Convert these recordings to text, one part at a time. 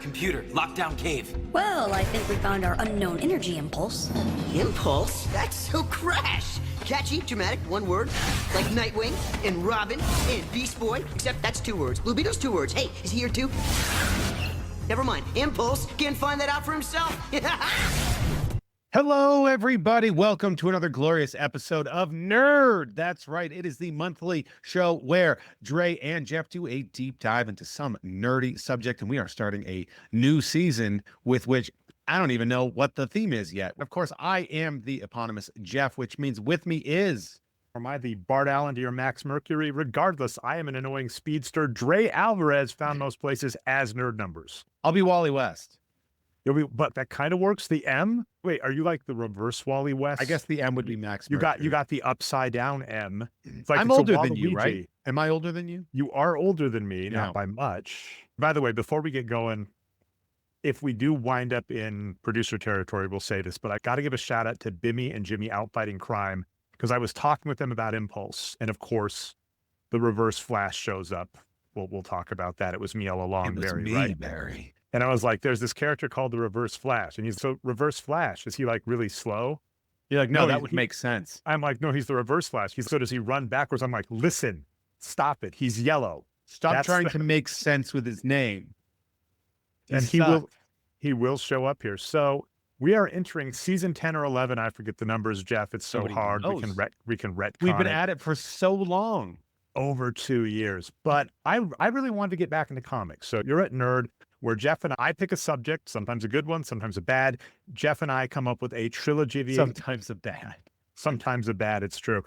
Computer, lockdown cave. Well, I think we found our unknown energy impulse. Impulse? That's so Crash. Catchy, dramatic, one word. Like Nightwing and Robin and Beast Boy. Except that's 2 words. Blue Beetle's 2 words. Hey, is he here too? Never mind. Impulse can find that out for himself. Hello, everybody. Welcome to another glorious episode of Nerd. That's right. It is the monthly show where Dre and Jeff do a deep dive into some nerdy subject, and we are starting a new season with which I don't even know what the theme is yet. Of course, I am the eponymous Jeff, which means with me is... Am I the Bart Allen to your Max Mercury? Regardless, I am an annoying speedster. Dre Alvarez, found most places as Nerd Numbers. I'll be Wally West. But that kind of works. The M? Wait, are you like the reverse Wally West? I guess the M would be Max You Mercury. got the upside down M. It's like I'm it's older than you, right? Waluigi. Am I older than you? You are older than me, No. not by much. By the way, before we get going, if we do wind up in producer territory, we'll say this, but I got to give a shout out to Bimmy and Jimmy out fighting crime, because I was talking with them about Impulse, and of course, the Reverse Flash shows up. We'll talk about that. It was me all along, It was Barry, me, right? Barry. And I was like, there's this character called the Reverse Flash. And he's so Reverse Flash, is he like really slow? You're like, no, that would he- make sense. I'm like, no, he's the Reverse Flash. So does he run backwards? I'm like, listen, stop it. He's yellow. Stop That's trying the- to make sense with his name. And sucked. he will show up here. So we are entering season 10 or 11. I forget the numbers, Jeff. It's so Nobody hard. knows. We can retcon We've been it. at it for so long. Over 2 years. But I really wanted to get back into comics. So you're at Nerd, where Jeff and I pick a subject, sometimes a good one, sometimes a bad. Jeff and I come up with a trilogy of Sometimes a bad. sometimes a bad, it's true.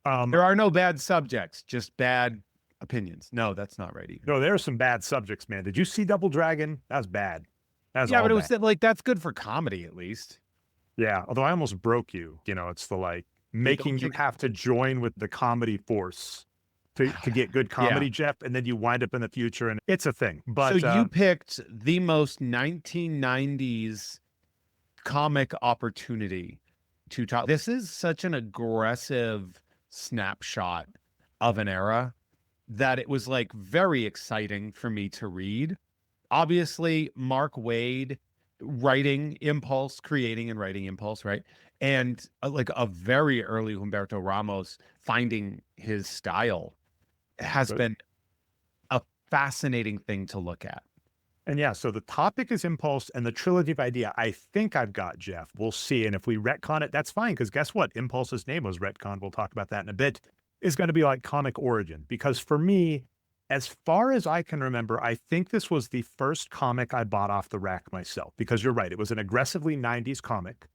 There are no bad subjects, just bad opinions. No, that's not right either. No, there are some bad subjects, man. Did you see Double Dragon? That was bad. That was Yeah, all but it was bad. like, that's good for comedy at least. Yeah, although I almost broke you. You know, it's the like making you think- have to join with the comedy force to get good comedy, Yeah. Jeff, and then you wind up in the future, and it's a thing. But So you picked the most 1990s comic opportunity to talk. This is such an aggressive snapshot of an era that it was like very exciting for me to read. Obviously, Mark Waid writing Impulse, creating and writing Impulse, right? And like a very early Humberto Ramos finding his style has Good. been a fascinating thing to look at. And yeah, so the topic is Impulse and the trilogy of idea. I think I've got, Jeff. We'll see. And if we retcon it, that's fine. Because guess what? Impulse's name was retcon. We'll talk about that in a bit. Is going to be like comic origin. Because for me, as far as I can remember, I think this was the first comic I bought off the rack myself. Because you're right. It was an aggressively 90s comic.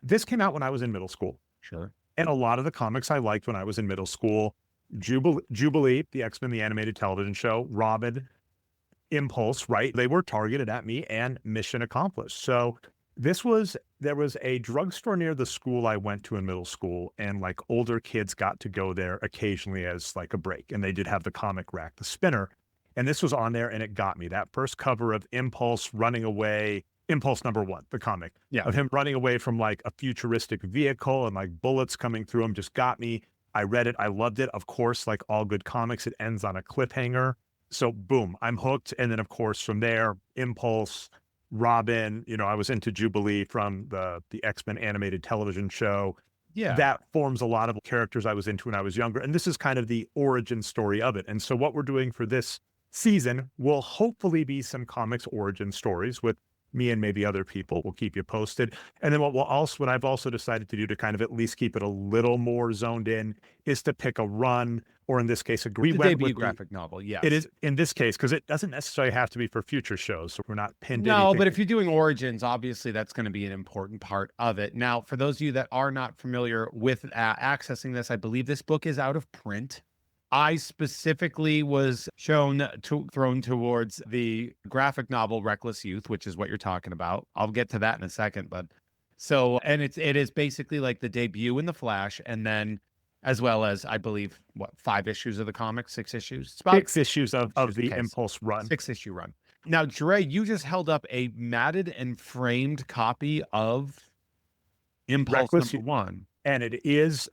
This came out when I was in middle school. Sure. And a lot of the comics I liked when I was in middle school, Jubilee, the X-Men, the animated television show, Robin, Impulse, right? They were targeted at me and mission accomplished. So there was a drugstore near the school I went to in middle school, and like older kids got to go there occasionally as like a break. And they did have the comic rack, the spinner. And this was on there and it got me. That first cover of Impulse running away, Impulse #1, the comic. Yeah. Of him running away from like a futuristic vehicle and like bullets coming through him just got me. I read it. I loved it. Of course, like all good comics, it ends on a cliffhanger. So boom, I'm hooked. And then of course from there, Impulse, Robin, you know, I was into Jubilee from the X-Men animated television show. Yeah. That forms a lot of characters I was into when I was younger. And this is kind of the origin story of it. And so what we're doing for this season will hopefully be some comics origin stories with me and maybe other people. We'll keep you posted. And then what I've also decided to do to kind of at least keep it a little more zoned in is to pick a run, or in this case, the went debut with graphic novel. Yes. It is in this case, because it doesn't necessarily have to be for future shows. So we're not pinned to No, anything. but if you're doing Origins, obviously that's going to be an important part of it. Now, for those of you that are not familiar with accessing this, I believe this book is out of print. I specifically was thrown towards the graphic novel Reckless Youth, which is what you're talking about. I'll get to that in a second, but and it is basically like the debut in the Flash, and then as well as I believe 5 issues of the comic, 6 issues. It's about 6 issues of the Okay, Impulse run. 6-issue run. Now, Dre, you just held up a matted and framed copy of Impulse Reckless #1. And it is,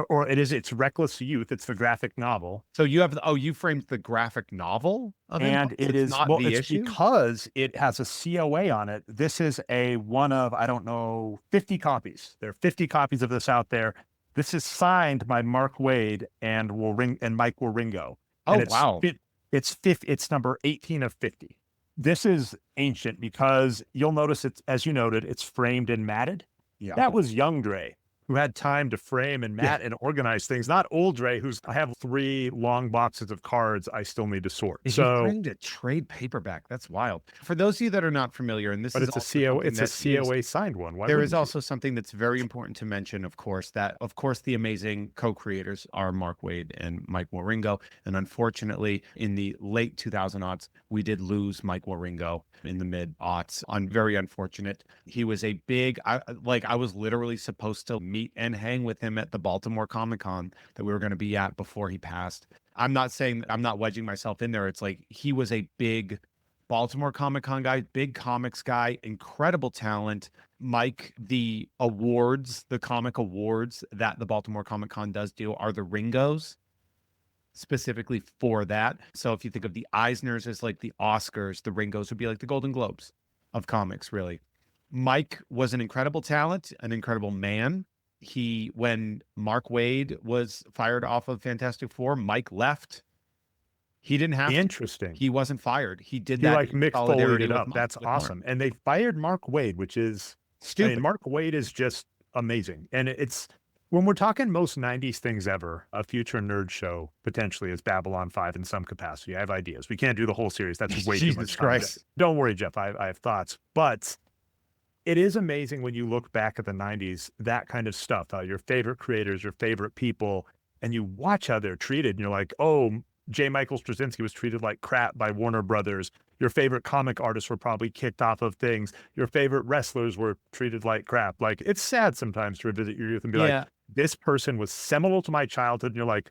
or it is, it's Reckless Youth. It's the graphic novel. So you have, you framed the graphic novel of And Impulse? it It's is, not well, the it's issue? because it has a COA on it. This is one of, I don't know, 50 copies. There are 50 copies of this out there. This is signed by Mark Waid and Mike Wieringo. Oh, And it's wow. it's number 18 of 50. This is ancient because you'll notice it's, as you noted, it's framed and matted. Yeah. That was young Dre, who had time to frame and mat and organize things. Not old Dre, I have 3 long boxes of cards I still need to sort. If you framed a trade paperback, that's wild. For those of you that are not familiar, and this but is it's also a CO, something it's that a is- COA signed one. Why there wouldn't is you? also something that's very important to mention, of course, the amazing co-creators are Mark Waid and Mike Wieringo. And unfortunately, in the late 2000s, we did lose Mike Wieringo in the mid-aughts. Very unfortunate. He was a big, I was literally supposed to meet and hang with him at the Baltimore Comic-Con that we were going to be at before he passed. I'm not saying I'm not wedging myself in there. It's like he was a big Baltimore Comic-Con guy, big comics guy, incredible talent. Mike, the comic awards that the Baltimore Comic-Con does do are the Ringos, specifically for that. So if you think of the Eisners as like the Oscars, the Ringos would be like the Golden Globes of comics, really. Mike was an incredible talent, an incredible man. When Mark Waid was fired off of Fantastic Four, Mike left. He didn't have Interesting. He wasn't fired. He did He that like in Mick solidarity Foleyed it with up. Mark- That's with Mark. awesome. And they fired Mark Waid, which is Stupid. I mean, Mark Waid is just amazing. And it's when we're talking most 90s things ever, a future nerd show potentially is Babylon 5 in some capacity. I have ideas. We can't do the whole series. That's way too Jesus much time. Christ. Don't worry, Jeff. I have thoughts. But it is amazing when you look back at the 90s, that kind of stuff, your favorite creators, your favorite people, and you watch how they're treated. And you're like, oh, J. Michael Straczynski was treated like crap by Warner Brothers. Your favorite comic artists were probably kicked off of things. Your favorite wrestlers were treated like crap. Like, it's sad sometimes to revisit your youth and be like, this person was seminal to my childhood. And you're like,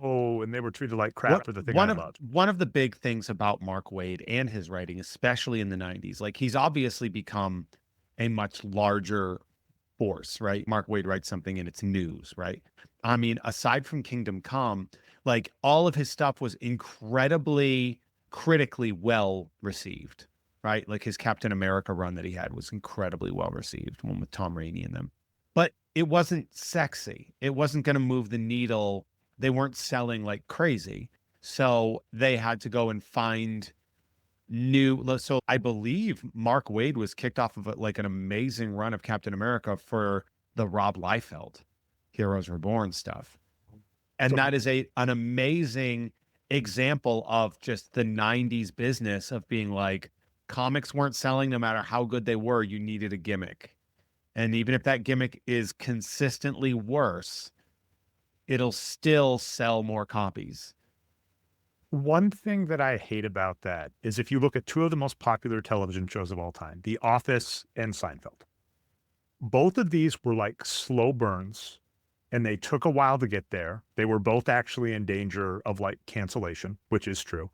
oh, and they were treated like crap for the thing I loved. One of the big things about Mark Waid and his writing, especially in the 90s, like he's obviously become a much larger force, right? Mark Waid writes something and it's news, right? I mean, aside from Kingdom Come, like all of his stuff was incredibly critically well received, right? Like his Captain America run that he had was incredibly well received, one with Tom Rainey in them. But it wasn't sexy. It wasn't going to move the needle. They weren't selling like crazy. So they had to go and find so I believe Mark Waid was kicked off of like an amazing run of Captain America for the Rob Liefeld Heroes Reborn stuff. And that is an amazing example of just the 90s business of being like, comics weren't selling no matter how good they were. You needed a gimmick. And even if that gimmick is consistently worse, it'll still sell more copies. One thing that I hate about that is if you look at 2 of the most popular television shows of all time, The Office and Seinfeld, both of these were like slow burns and they took a while to get there. They were both actually in danger of like cancellation, which is true.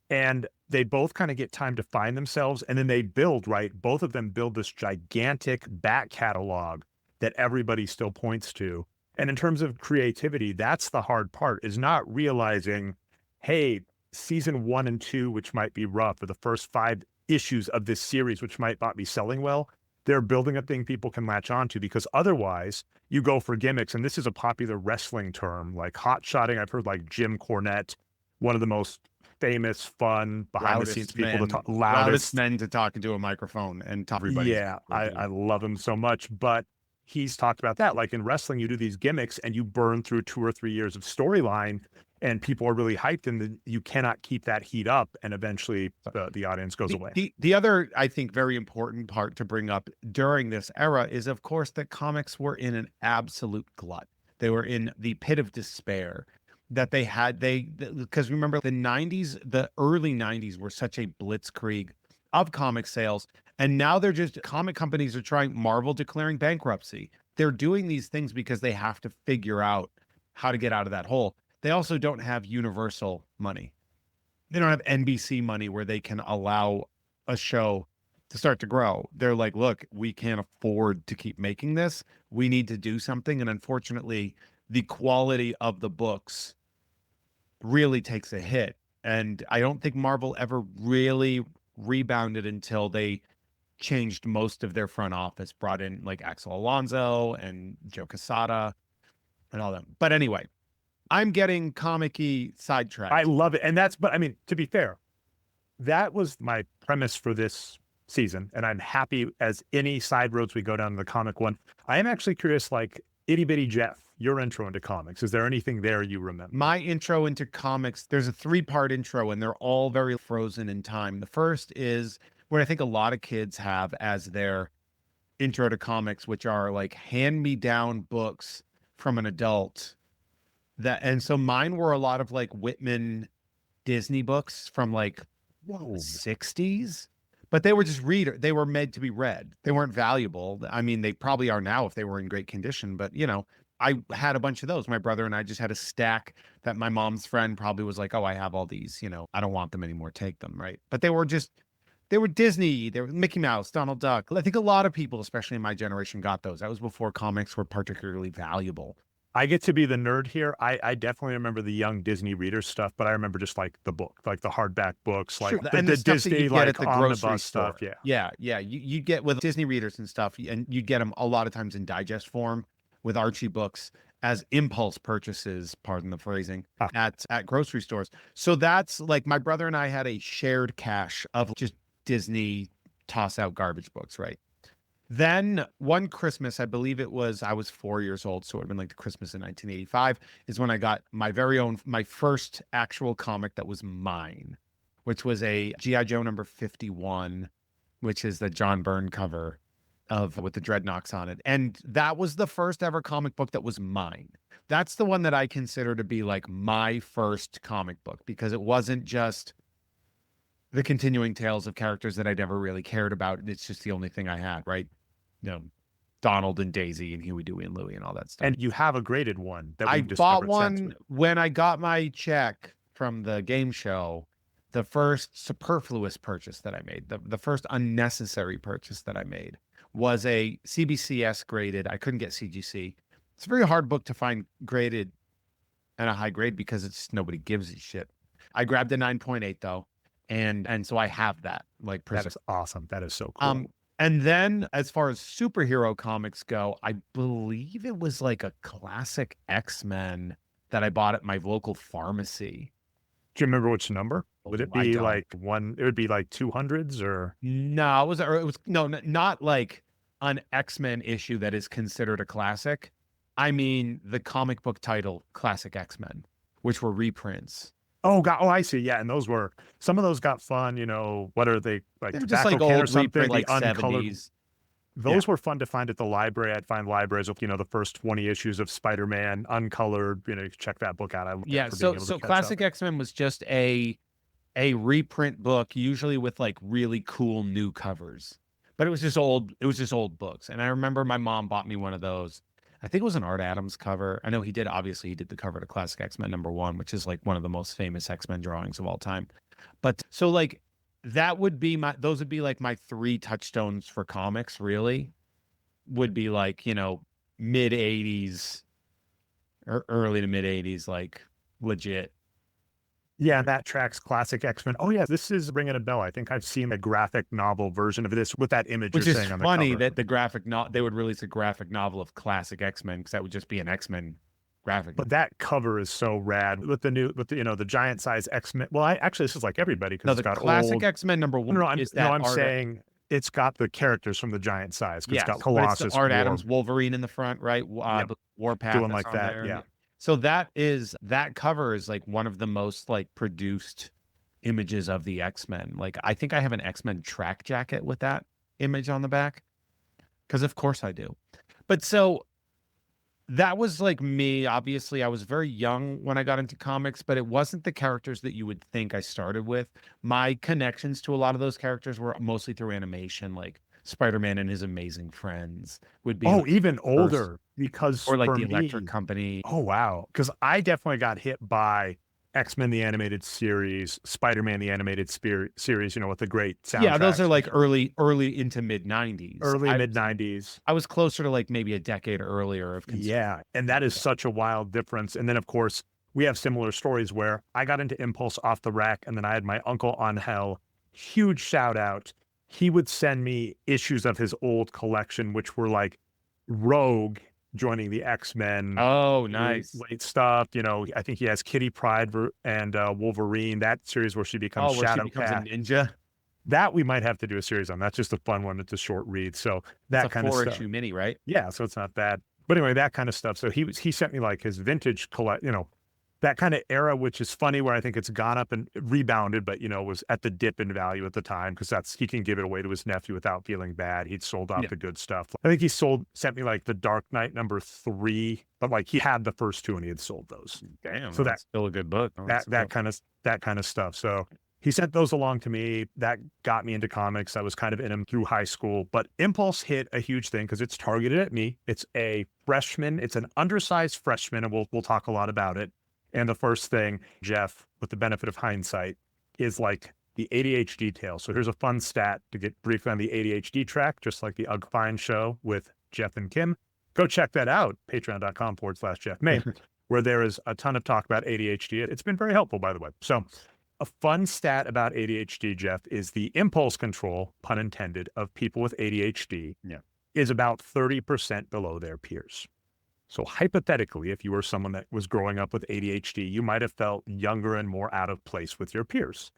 And they both kind of get time to find themselves. And then they build, right? Both of them build this gigantic back catalog that everybody still points to. And in terms of creativity, that's the hard part, is not realizing, hey, season 1 and 2, which might be rough, or the first 5 issues of this series, which might not be selling well, they're building a thing people can latch onto, because otherwise you go for gimmicks. And this is a popular wrestling term, like hot shotting. I've heard like Jim Cornette, one of the most famous, fun, behind the scenes people to talk, loudest men to talk into a microphone and talk everybody. Yeah, I love him so much. But he's talked about that. Like in wrestling, you do these gimmicks and you burn through 2 or 3 years of storyline and people are really hyped, and you cannot keep that heat up, and eventually the audience goes away. The other, I think, very important part to bring up during this era is, of course, that comics were in an absolute glut. They were in the pit of despair that because remember the early 90s were such a blitzkrieg of comic sales. And now comic companies are trying, Marvel declaring bankruptcy. They're doing these things because they have to figure out how to get out of that hole. They also don't have Universal money. They don't have NBC money where they can allow a show to start to grow. They're like, look, we can't afford to keep making this. We need to do something. And unfortunately, the quality of the books really takes a hit. And I don't think Marvel ever really rebounded until they changed most of their front office, brought in like Axel Alonso and Joe Quesada and all that. But anyway, I'm getting comic-y sidetracked. I love it. And that's, but I mean, to be fair, that was my premise for this season. And I'm happy as any side roads we go down to the comic one. I am actually curious, like Itty Bitty Jeff, your intro into comics. Is there anything there you remember? My intro into comics, there's a 3-part intro and they're all very frozen in time. The first is what I think a lot of kids have as their intro to comics, which are like hand-me-down books from an adult. And so mine were a lot of like Whitman Disney books from like 60s, but they were just they were made to be read. They weren't valuable. I mean, they probably are now if they were in great condition, but you know, I had a bunch of those. My brother and I just had a stack that my mom's friend probably was like, oh, I have all these, you know, I don't want them anymore. Take them. Right. But they were Disney, they were Mickey Mouse, Donald Duck. I think a lot of people, especially in my generation, got those. That was before comics were particularly valuable. I get to be the nerd here. I definitely remember the young Disney reader stuff, but I remember just like the book, like the hardback books, like Sure. the, And the the stuff that Disney you get like at the grocery omnibus store. stuff. Yeah. Yeah. You get with Disney readers and stuff, and you'd get them a lot of times in digest form with Archie books as impulse purchases, pardon the phrasing, at grocery stores. So that's like my brother and I had a shared cache of just Disney toss out garbage books, right? Then one Christmas, I believe it was, I was 4 years old, so it would have been like the Christmas in 1985, is when I got my first actual comic that was mine, which was a G.I. Joe number 51, which is the John Byrne cover with the dreadnoughts on it. And that was the first ever comic book that was mine. That's the one that I consider to be like my first comic book, because it wasn't just the continuing tales of characters that I never really cared about. It's just the only thing I had, right? You know, Donald and Daisy and Huey, Dewey, and Louie and all that stuff. And you have a graded one that I we've bought discovered one since. when I got my check from the game show. The first superfluous purchase that I made, the first unnecessary purchase that I made, was a CBCS graded. I couldn't get CGC. It's a very hard book to find graded and a high grade because it's just nobody gives a shit. I grabbed a 9.8 though. And so I have that. Like, That is awesome. That is so cool. And then as far as superhero comics go, I believe it was like a classic X-Men that I bought at my local pharmacy. Do you remember which number? Would it I be don't. like one? It would be like 200s or? No, it was no, not like an X-Men issue that is considered a classic. I mean, the comic book title, Classic X-Men, which were reprints. Oh, God. Oh, I see. Yeah. And some of those got fun. You know, what are they like? They're just Tobacco like Can or old something, reprint, like the uncolored. 70s. Those were fun to find at the library. I'd find libraries with, the first 20 issues of Spider-Man uncolored. You know, check that book out. I love Yeah. that for being able to So catch Classic up. X-Men was just a reprint book, usually with like really cool new covers. But it was just old books. And I remember my mom bought me one of those. I think it was an Art Adams cover. I know he did the cover to Classic X-Men #1, which is like one of the most famous X-Men drawings of all time. But so like those would be like my 3 touchstones for comics, really. Would be like, mid 80s or early to mid 80s, like legit. Yeah, that tracks Classic X-Men. Oh, yeah, this is ringing a bell. I think I've seen a graphic novel version of this with that image Which you're is saying on the funny cover. that they would release a graphic novel of Classic X-Men, because that would just be an X-Men graphic. But that cover is so rad with the giant size X-Men. Well, actually, this is like everybody because No, it's the got Classic old. X-Men #1 No, I'm Art. saying it's got the characters from the giant size. 'Cause Yes, it's got but it's Colossus, the Art War, Adams Wolverine in the front, right? Yep. Warpath doing that's like on that. there. Yeah. So that cover is like one of the most like produced images of the X-Men. Like, I think I have an X-Men track jacket with that image on the back, because of course I do. But so that was like me. Obviously, I was very young when I got into comics, but it wasn't the characters that you would think I started with. My connections to a lot of those characters were mostly through animation, like Spider-Man and His Amazing Friends would be. Oh, even older, because or like for the me, Electric Company. Oh, wow. Because I definitely got hit by X-Men the animated series, Spider-Man the animated series, you know, with the great soundtracks. Yeah, those are like early into mid 90s. Early mid 90s. I was closer to like maybe a decade earlier of Yeah, and that is such a wild difference. And then of course, we have similar stories where I got into Impulse off the rack, and then I had my uncle Angel, huge shout out. He would send me issues of his old collection, which were like Rogue joining the X-Men. Oh, nice. Late stuff. You know, I think he has Kitty Pryde and Wolverine, that series where she becomes where Shadow she becomes Cat. a ninja. That we might have to do a series on. That's just a fun one. It's a short read. So that It's a kind of stuff. 4-issue mini, right? Yeah, so it's not bad. But anyway, that kind of stuff. So he sent me like his vintage you know, that kind of era, which is funny, where I think it's gone up and rebounded, but you know, was at the dip in value at the time, because he can give it away to his nephew without feeling bad. He'd sold off the good stuff. I think he sent me like the Dark Knight #3, but like he had the first 2 and he had sold those. Damn, so that's still a good book. That kind of stuff. So he sent those along to me. That got me into comics. I was kind of in them through high school, but Impulse hit a huge thing because it's targeted at me. It's a freshman. It's an undersized freshman, and we'll talk a lot about it. And the first thing, Jeff, with the benefit of hindsight, is like the ADHD tale. So here's a fun stat to get briefly on the ADHD track, just like the Ugg Fine show with Jeff and Kim. Go check that out, patreon.com/Jeff May, where there is a ton of talk about ADHD. It's been very helpful, by the way. So a fun stat about ADHD, Jeff, is the impulse control, pun intended, of people with ADHD is about 30% below their peers. So hypothetically, if you were someone that was growing up with ADHD, you might have felt younger and more out of place with your peers.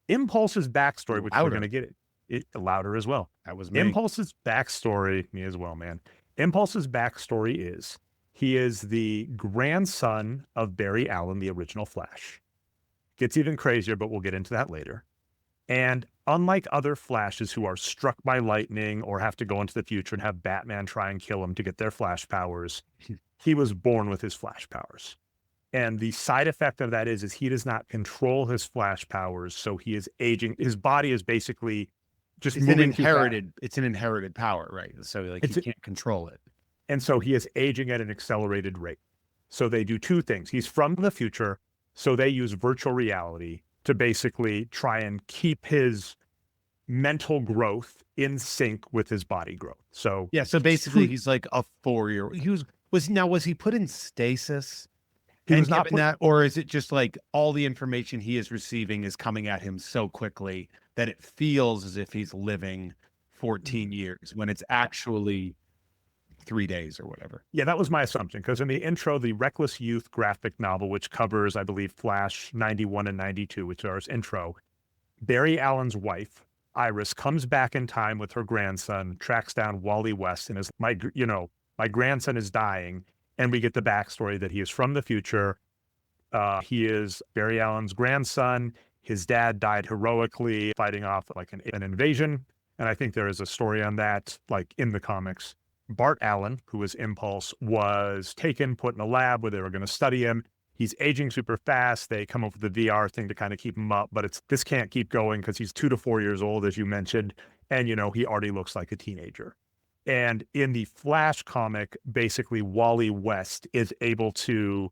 Impulse's backstory, which we're going to get it louder as well. That was me. Impulse's backstory, me as well, man. Impulse's backstory is he is the grandson of Barry Allen, the original Flash. Gets even crazier, but we'll get into that later. And unlike other Flashes who are struck by lightning or have to go into the future and have Batman try and kill him to get their Flash powers, he was born with his Flash powers. And the side effect of that is he does not control his Flash powers, so he is aging. His body is basically just it's moving an inherited power, right? So like he can't control it. And so he is aging at an accelerated rate. So they do 2 things. He's from the future, so they use virtual reality to basically try and keep his mental growth in sync with his body growth. So yeah, so basically he's like a 4-year-old. Was he put in stasis? He was not put, that, or is it just like all the information he is receiving is coming at him so quickly that it feels as if he's living 14 years when it's actually 3 days or whatever? Yeah, that was my assumption, because in the intro, the Reckless Youth graphic novel, which covers, I believe, Flash 91 and 92, which are his intro, Barry Allen's wife, Iris, comes back in time with her grandson, tracks down Wally West, and is my grandson is dying. And we get the backstory that he is from the future. He is Barry Allen's grandson. His dad died heroically fighting off like an invasion. And I think there is a story on that, like in the comics. Bart Allen, who was Impulse, was taken, put in a lab where they were going to study him. He's aging super fast. They come up with the VR thing to kind of keep him up, but this can't keep going because he's 2 to 4 years old, as you mentioned. And, you know, he already looks like a teenager. And in the Flash comic, basically Wally West is able to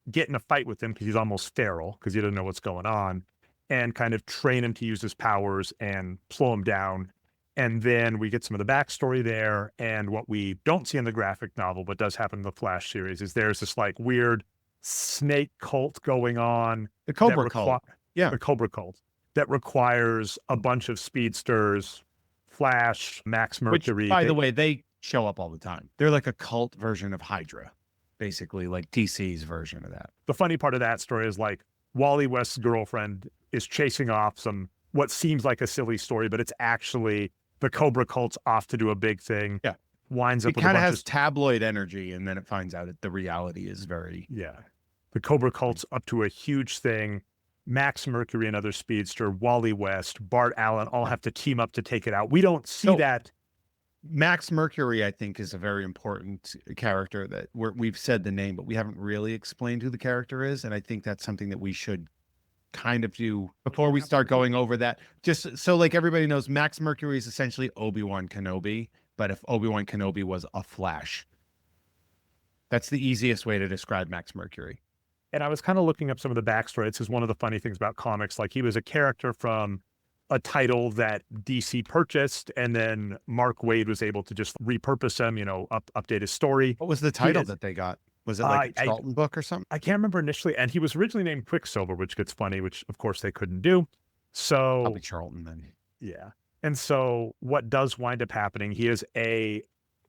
get in a fight with him because he's almost feral because he doesn't know what's going on, and kind of train him to use his powers and slow him down. And then we get some of the backstory there. And what we don't see in the graphic novel, but does happen in the Flash series, is there's this like weird snake cult going on. The Cobra cult. Yeah. The Cobra cult that requires a bunch of speedsters, Flash, Max Mercury. Which, by the way, they show up all the time. They're like a cult version of Hydra, basically like DC's version of that. The funny part of that story is like Wally West's girlfriend is chasing off what seems like a silly story, but it's actually the Cobra cult's off to do a big thing. Yeah. Winds up it with kind of has tabloid energy, and then it finds out that the reality is very... Yeah. The Cobra cult's up to a huge thing. Max Mercury, another speedster, Wally West, Bart Allen all have to team up to take it out. We don't see that. Max Mercury, I think, is a very important character that we've said the name, but we haven't really explained who the character is. And I think that's something that we should kind of do before we start going over that. Just so like everybody knows, Max Mercury is essentially Obi-Wan Kenobi, but if Obi-Wan Kenobi was a Flash, that's the easiest way to describe Max Mercury. And I was kind of looking up some of the backstory. This is one of the funny things about comics. Like, he was a character from a title that DC purchased, and then Mark Waid was able to just repurpose him, update his story. What was the title that they got? Was it like a Charlton book or something? I can't remember initially. And he was originally named Quicksilver, which gets funny, which of course they couldn't do. So Probably Charlton then. yeah. And so what does wind up happening, he is a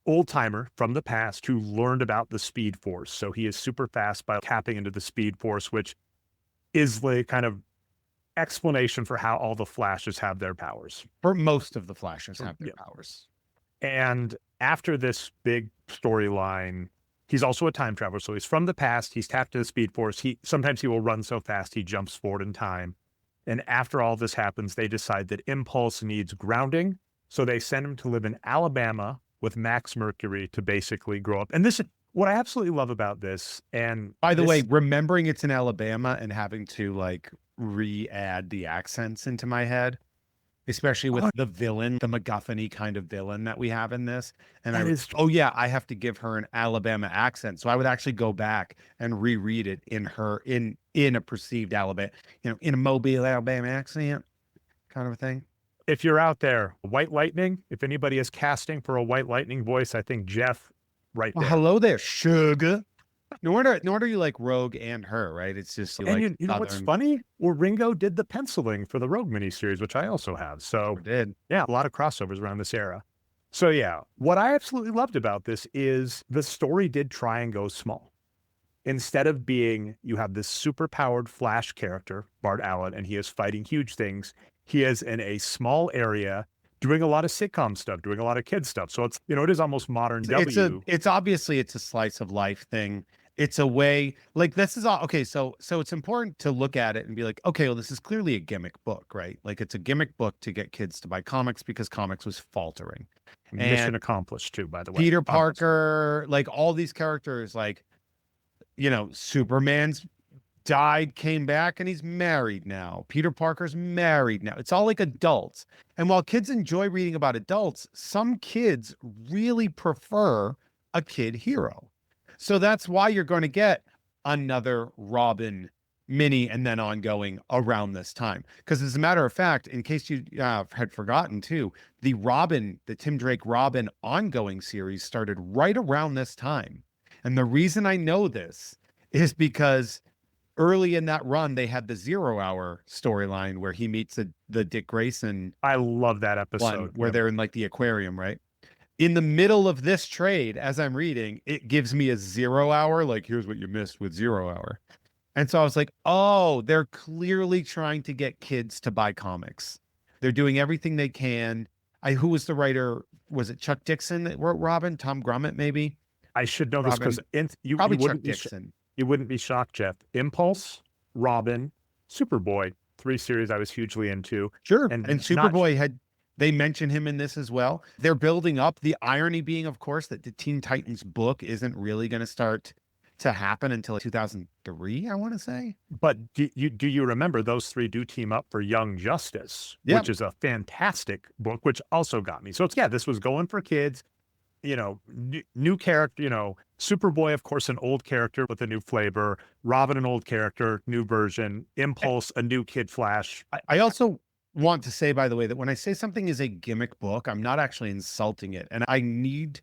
old timer from the past who learned about the Speed Force. So he is super fast by tapping into the Speed Force, which is the kind of explanation for how all the Flashes have their powers. For most of the Flashes have their powers. And after this big storyline, he's also a time traveler. So he's from the past. He's tapped to the Speed Force. Sometimes he will run so fast he jumps forward in time. And after all this happens, they decide that Impulse needs grounding. So they send him to live in Alabama with Max Mercury to basically grow up. And this is what I absolutely love about this. And by the way, remembering it's in Alabama and having to like re-add the accents into my head, especially with the villain, the MacGuffin-y kind of villain that we have in this. And I have to give her an Alabama accent. So I would actually go back and reread it in a perceived Alabama, in a Mobile, Alabama accent kind of a thing. If you're out there, White Lightning, if anybody is casting for a White Lightning voice, I think Jeff right there. Well, hello there, sugar. No wonder you like Rogue and her, right? It's just and you know what's funny? Well, Ringo did the penciling for the Rogue miniseries, which I also have. So yeah, a lot of crossovers around this era. So yeah, what I absolutely loved about this is the story did try and go small. Instead of being, you have this super powered Flash character, Bart Allen, and he is fighting huge things. He is in a small area doing a lot of sitcom stuff, doing a lot of kid stuff. So it's, it is almost modern W. It's obviously a slice of life thing. It's a way, like, this is all okay. So it's important to look at it and be like, okay, well, this is clearly a gimmick book, right? Like, it's a gimmick book to get kids to buy comics because comics was faltering. Mission accomplished too, by the way. Peter Parker, like all these characters, like, Superman's died, came back, and he's married now. Peter Parker's married now. It's all like adults. And while kids enjoy reading about adults, some kids really prefer a kid hero. So that's why you're going to get another Robin mini and then ongoing around this time. Because as a matter of fact, in case you had forgotten too, the Tim Drake Robin ongoing series started right around this time. And the reason I know this is because early in that run, they had the 0 Hour storyline where he meets the Dick Grayson. I love that episode. Where they're in like the aquarium, right? In the middle of this trade, as I'm reading, it gives me a 0 Hour, like, here's what you missed with 0 Hour. And so I was like, oh, they're clearly trying to get kids to buy comics. They're doing everything they can. Who was the writer? Was it Chuck Dixon that wrote Robin? Tom Grummett, maybe? I should know this because you Chuck Dixon. You wouldn't be shocked, Jeff. Impulse, Robin, Superboy, 3 series I was hugely into. Sure. And Superboy they mention him in this as well. They're building up, the irony being, of course, that the Teen Titans book isn't really going to start to happen until 2003, I want to say. But do you remember those 3 do team up for Young Justice, which is a fantastic book, which also got me. So this was going for kids. New character, Superboy, of course, an old character with a new flavor. Robin, an old character, new version. Impulse, a new Kid Flash. I also want to say, by the way, that when I say something is a gimmick book, I'm not actually insulting it. And I need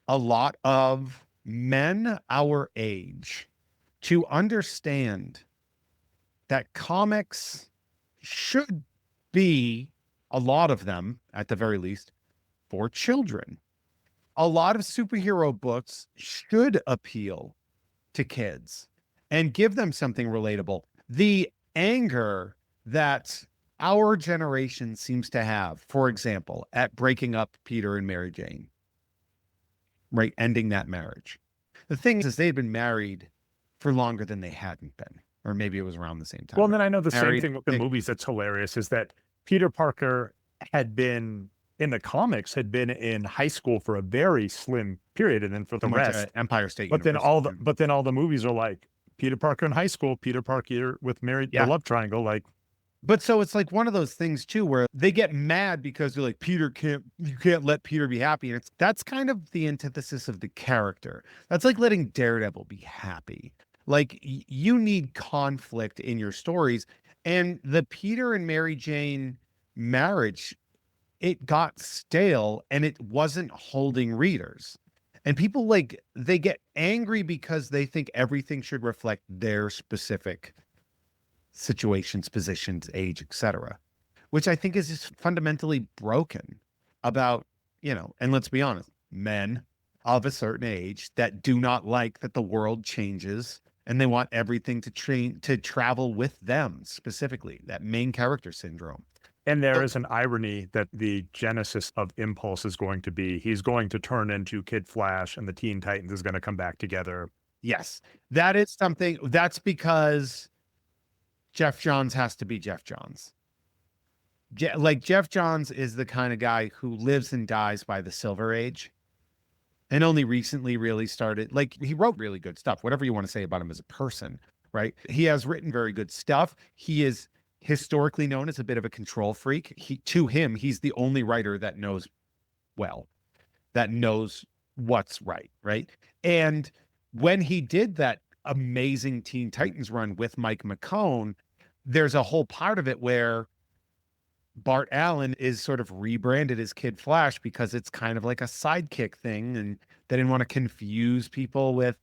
a lot of men our age to understand that comics should be, a lot of them, at the very least, for children. A lot of superhero books should appeal to kids and give them something relatable. The anger that our generation seems to have, for example, at breaking up Peter and Mary Jane, right? Ending that marriage. The thing is they'd been married for longer than they hadn't been, or maybe it was around the same time. Well, and then I know the same thing with the movies that's hilarious is that Peter Parker had been in the comics, had been in high school for a very slim period, and then for the rest, Empire State University. But then all the movies are like Peter Parker in high school, Peter Parker with Mary, the love triangle, like. But so it's like one of those things too, where they get mad because they're like, you can't let Peter be happy. And that's kind of the antithesis of the character. That's like letting Daredevil be happy. Like you need conflict in your stories. And the Peter and Mary Jane marriage, it got stale and it wasn't holding readers. And people like they get angry because they think everything should reflect their specific situations, positions, age, etc., which I think is just fundamentally broken about, and let's be honest, men of a certain age that do not like that the world changes and they want everything to travel with them, specifically that main character syndrome. And there So, is an irony that the genesis of Impulse is going to be he's going to turn into Kid Flash and the Teen Titans is going to come back together. yes, that is something that's because Jeff Johns has to be Jeff Johns. Like Jeff Johns is the kind of guy who lives and dies by the Silver Age, and only recently really started. Like he wrote really good stuff. Whatever you want to say about him as a person, right? He has written very good stuff. He is historically known as a bit of a control freak. To him, he's the only writer that knows that knows what's right, right? And when he did that amazing Teen Titans run with Mike McKone, there's a whole part of it where Bart Allen is sort of rebranded as Kid Flash because it's kind of like a sidekick thing. And they didn't want to confuse people with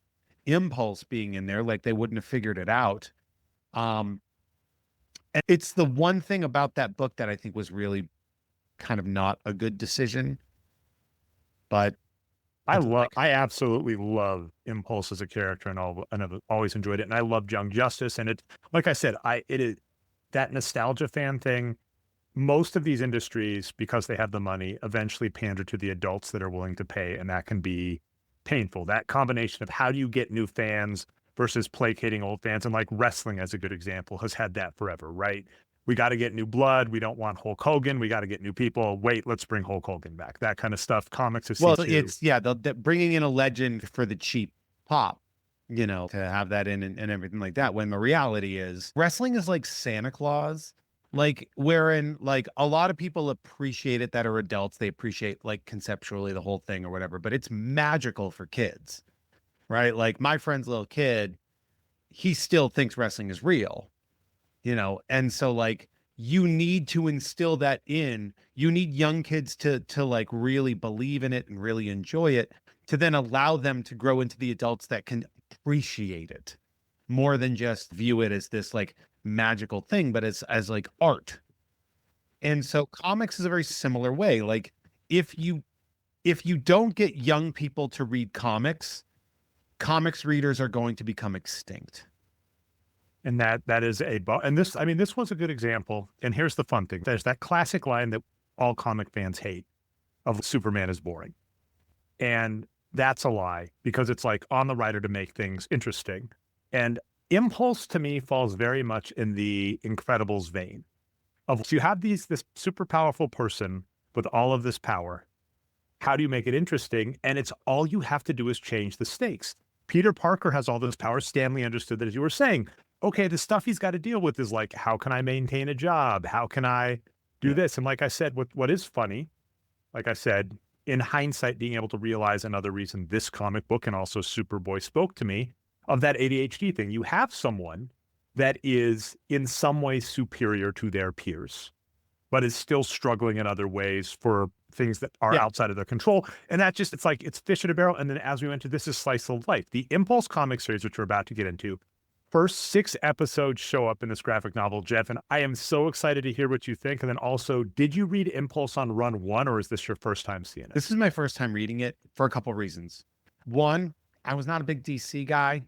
Impulse being in there. Like they wouldn't have figured it out. And it's the one thing about that book that I think was really kind of not a good decision. But I absolutely love Impulse as a character and I've always enjoyed it. And I loved Young Justice. And it, like I said, it is that nostalgia fan thing. Most of these industries, because they have the money, eventually pander to the adults that are willing to pay. And that can be painful. That combination of how do you get new fans versus placating old fans. And like wrestling, as a good example, has had that forever, right? We got to get new blood. We don't want Hulk Hogan. We got to get new people. Wait, let's bring Hulk Hogan back. That kind of stuff. Comics is it's bringing in a legend for the cheap pop, to have that in and everything like that. When the reality is wrestling is like Santa Claus, like wherein like a lot of people appreciate it that are adults. They appreciate like conceptually the whole thing or whatever, but it's magical for kids, right? Like my friend's little kid, he still thinks wrestling is real. And so like you need to instill that in. You need young kids to like really believe in it and really enjoy it, to then allow them to grow into the adults that can appreciate it more than just view it as this like magical thing, but as like art. And so comics is a very similar way. Like if you don't get young people to read comics readers are going to become extinct. And that is and this was a good example. And here's the fun thing. There's that classic line that all comic fans hate of Superman is boring. And that's a lie because it's like on the writer to make things interesting. And Impulse to me falls very much in the Incredibles vein of so you have this super powerful person with all of this power. How do you make it interesting? And it's all you have to do is change the stakes. Peter Parker has all this power. Stanley understood that, as you were saying. Okay, the stuff he's got to deal with is like, how can I maintain a job? How can I do this? And like I said, what is funny, like I said, in hindsight, being able to realize another reason this comic book and also Superboy spoke to me of that ADHD thing. You have someone that is in some ways superior to their peers, but is still struggling in other ways for things that are outside of their control. And that just, it's like, it's fish in a barrel. And then as we went to this is slice of life. The Impulse comic series, which we're about to get into, first 6 episodes show up in this graphic novel, Jeff, and I am so excited to hear what you think. And then also, did you read Impulse on run 1, or is this your first time seeing it? This is my first time reading it for a couple of reasons. One, I was not a big DC guy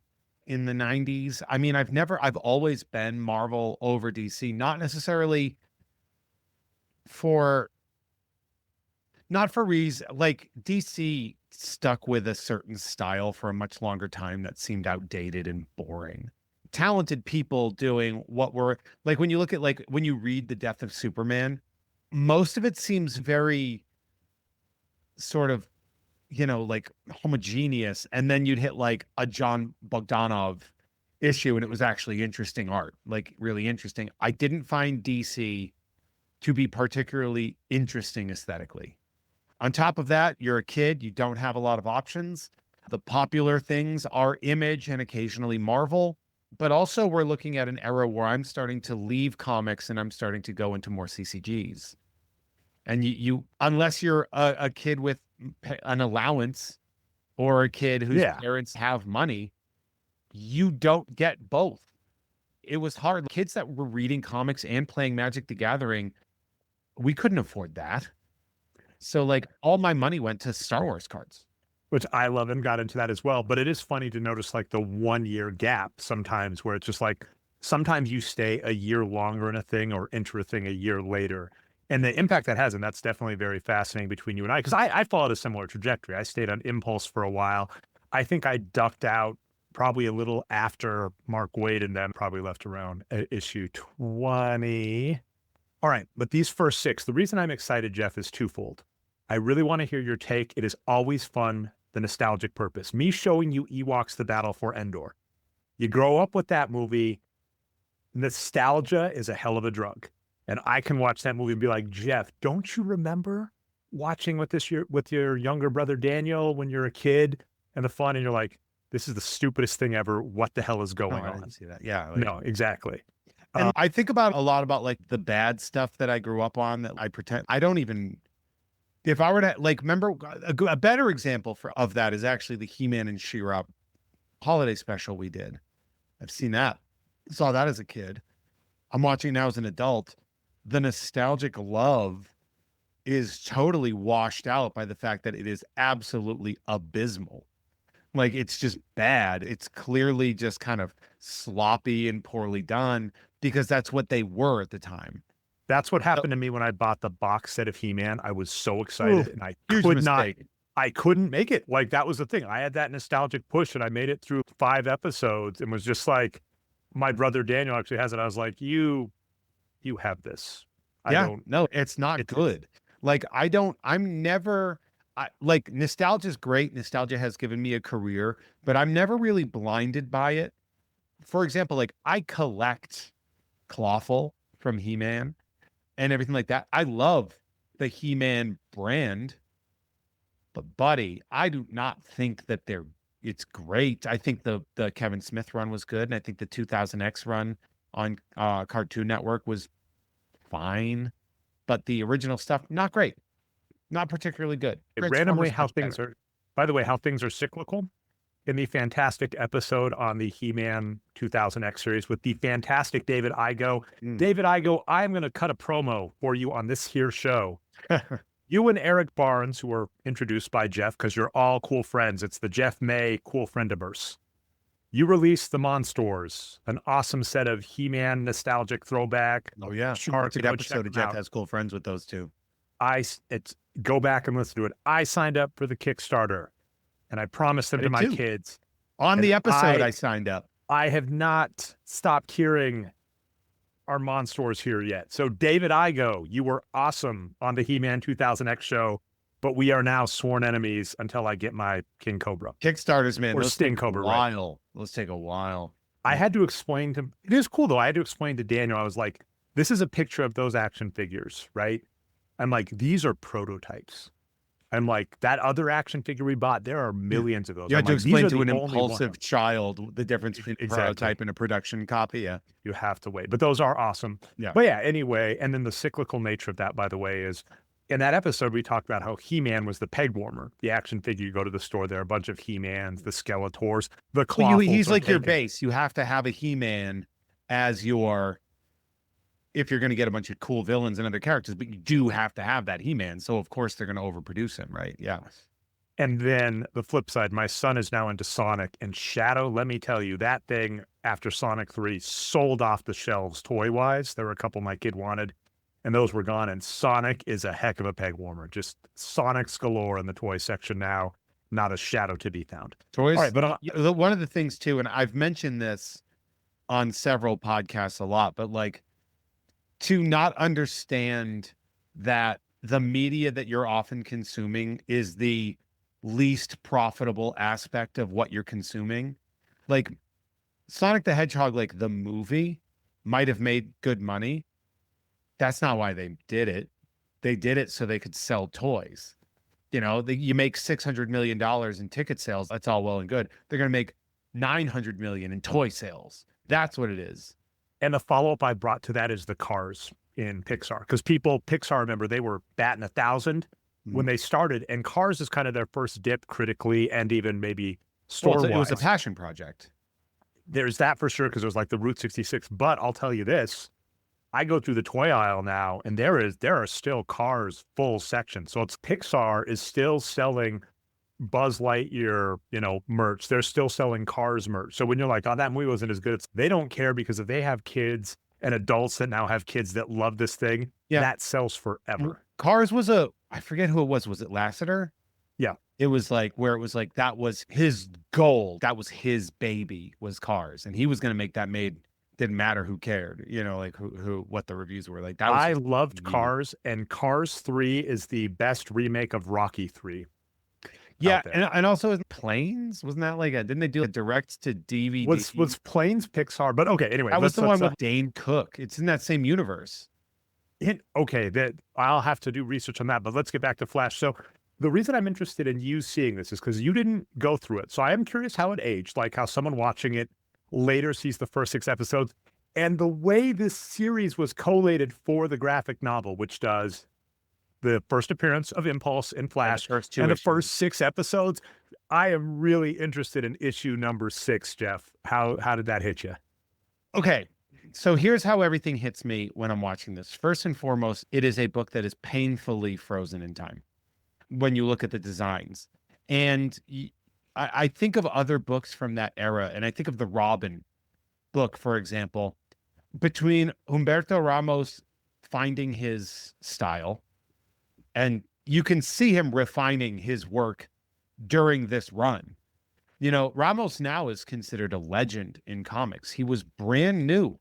in the 90s. I mean, I've always been Marvel over DC, not necessarily not for reasons like DC stuck with a certain style for a much longer time that seemed outdated and boring. Talented people doing what were like, when you look at like when you read The Death of Superman, most of it seems very sort of like homogeneous, and then you'd hit like a John Bogdanov issue and it was actually interesting art, like really interesting. I didn't find DC to be particularly interesting aesthetically. On top of that, you're a kid, you don't have a lot of options. The popular things are Image and occasionally Marvel, but also we're looking at an era where I'm starting to leave comics and I'm starting to go into more CCGs. And you unless you're a kid with an allowance or a kid whose Yeah. parents have money, you don't get both. It was hard. Kids that were reading comics and playing Magic the Gathering, we couldn't afford that. So like all my money went to Star Wars cards. Which I love and got into that as well. But it is funny to notice like the 1 year gap sometimes where it's just like sometimes you stay a year longer in a thing or enter a thing a year later. And the impact that has, and that's definitely very fascinating between you and I, because I followed a similar trajectory. I stayed on Impulse for a while. I think I ducked out probably a little after Mark Waid and then probably left around issue 20. All right, but these first 6, the reason I'm excited, Jeff, is twofold. I really want to hear your take. It is always fun, the nostalgic purpose. Me showing you Ewoks: The Battle for Endor. You grow up with that movie. Nostalgia is a hell of a drug. And I can watch that movie and be like, Jeff, don't you remember watching with your younger brother Daniel when you're a kid and the fun? And you're like, this is the stupidest thing ever. What the hell is going I on? didn't see that. Yeah. Like, No, exactly. and I think about a lot about like the bad stuff that I grew up on that I pretend I don't even. If I were to like remember a better example of that is actually the He-Man and She-Ra holiday special we did. I've seen that. Saw that as a kid. I'm watching now as an adult. The nostalgic love is totally washed out by the fact that it is absolutely abysmal. Like it's just bad. It's clearly just kind of sloppy and poorly done because that's what they were at the time. That's what happened to me when I bought the box set of He-Man. I was so excited and I Huge could not, mistake. I couldn't make it. Like that was the thing. I had that nostalgic push and I made it through 5 episodes and was just like, my brother Daniel actually has it. I was like, you have this. No, it's not good. Like like nostalgia is great. Nostalgia has given me a career, but I'm never really blinded by it. For example, like I collect Clawful from He-Man and everything like that. I love the He-Man brand, but buddy, I do not think that it's great. I think the Kevin Smith run was good. And I think the 2000X run on Cartoon Network was fine, but the original stuff, not great. Not particularly good. Randomly how things are, by the way, how things are cyclical in the fantastic episode on the He-Man 2000X series with the fantastic David Igo. David Igo, I'm going to cut a promo for you on this here show. You and Eric Barnes, who were introduced by Jeff, because you're all cool friends. It's the Jeff May Cool Friendiverse. You released the Monsters, an awesome set of He-Man nostalgic throwback. Oh yeah, Shark. Good episode of Jeff has cool friends with those two. Go back and listen to it. I signed up for the Kickstarter and I promised them to my kids. On the episode, I signed up. I have not stopped hearing our Monsters here yet. So David Igo, you were awesome on the He-Man 2000X show, but we are now sworn enemies until I get my King Cobra. Kickstarters, man. Or Sting Cobra. Right? Let's take a while. I had to explain to, it is cool though. I had to explain to Daniel, I was like, this is a picture of those action figures, right? I'm like, these are prototypes. I'm like, that other action figure we bought, there are millions of those. You had to like, explain to an impulsive child the difference between a Exactly. prototype and a production copy. Yeah. You have to wait. But those are awesome. Yeah. But yeah, anyway, and then the cyclical nature of that, by the way, is in that episode, we talked about how He-Man was the peg warmer. The action figure, you go to the store, there are a bunch of He-Mans, the Skeletors, the Clawfuls. He's like your taken. base. You have to have a He-Man as your, if you're going to get a bunch of cool villains and other characters, but you do have to have that He-Man. So of course they're going to overproduce him, right? Yeah. And then the flip side, my son is now into Sonic and Shadow. Let me tell you, that thing after Sonic 3 sold off the shelves toy-wise. There were a couple my kid wanted, and those were gone. And Sonic is a heck of a peg warmer. Just Sonics galore in the toy section now. Not a Shadow to be found. Toys. All right, but one of the things too, and I've mentioned this on several podcasts a lot, but like to not understand that the media that you're often consuming is the least profitable aspect of what you're consuming. Like Sonic the Hedgehog, like the movie might have made good money. That's not why they did it. They did it so they could sell toys. You make $600 million in ticket sales. That's all well and good. They're going to make 900 million in toy sales. That's what it is. And the follow-up I brought to that is the cars in Pixar. Because Pixar, remember, they were batting 1,000 when they started. And Cars is kind of their first dip critically and even maybe store-wise. It was a passion project. There's that for sure, because it was like the Route 66. But I'll tell you this. I go through the toy aisle now, and there are still Cars full sections. So it's Pixar is still selling Buzz Lightyear, merch. They're still selling Cars merch. So when you're like, oh, that movie wasn't as good, they don't care, because if they have kids and adults that now have kids that love this thing, that sells forever. Cars was I forget who it was. Was it Lasseter? Yeah. It was like where it was like that was his goal. That was his baby, was Cars. And he was going to make that made. Didn't matter who cared, like what the reviews were like. That was I loved Cars, and Cars 3 is the best remake of Rocky 3. Yeah, and also Planes, wasn't that didn't they do a direct to DVD? Was Planes Pixar? But okay, anyway, that was the one with Dane Cook. It's in that same universe. That I'll have to do research on that. But let's get back to Flash. So the reason I'm interested in you seeing this is because you didn't go through it. So I am curious how it aged, like how someone watching it later sees the first 6 episodes, and the way this series was collated for the graphic novel, which does the first appearance of Impulse and Flash and the first 6 episodes. I am really interested in issue number 6, Jeff. How did that hit you? Okay, so here's how everything hits me when I'm watching this. First and foremost, it is a book that is painfully frozen in time when you look at the designs. And I think of other books from that era, and I think of the Robin book, for example, between Humberto Ramos finding his style, and you can see him refining his work during this run. Ramos now is considered a legend in comics. He was brand new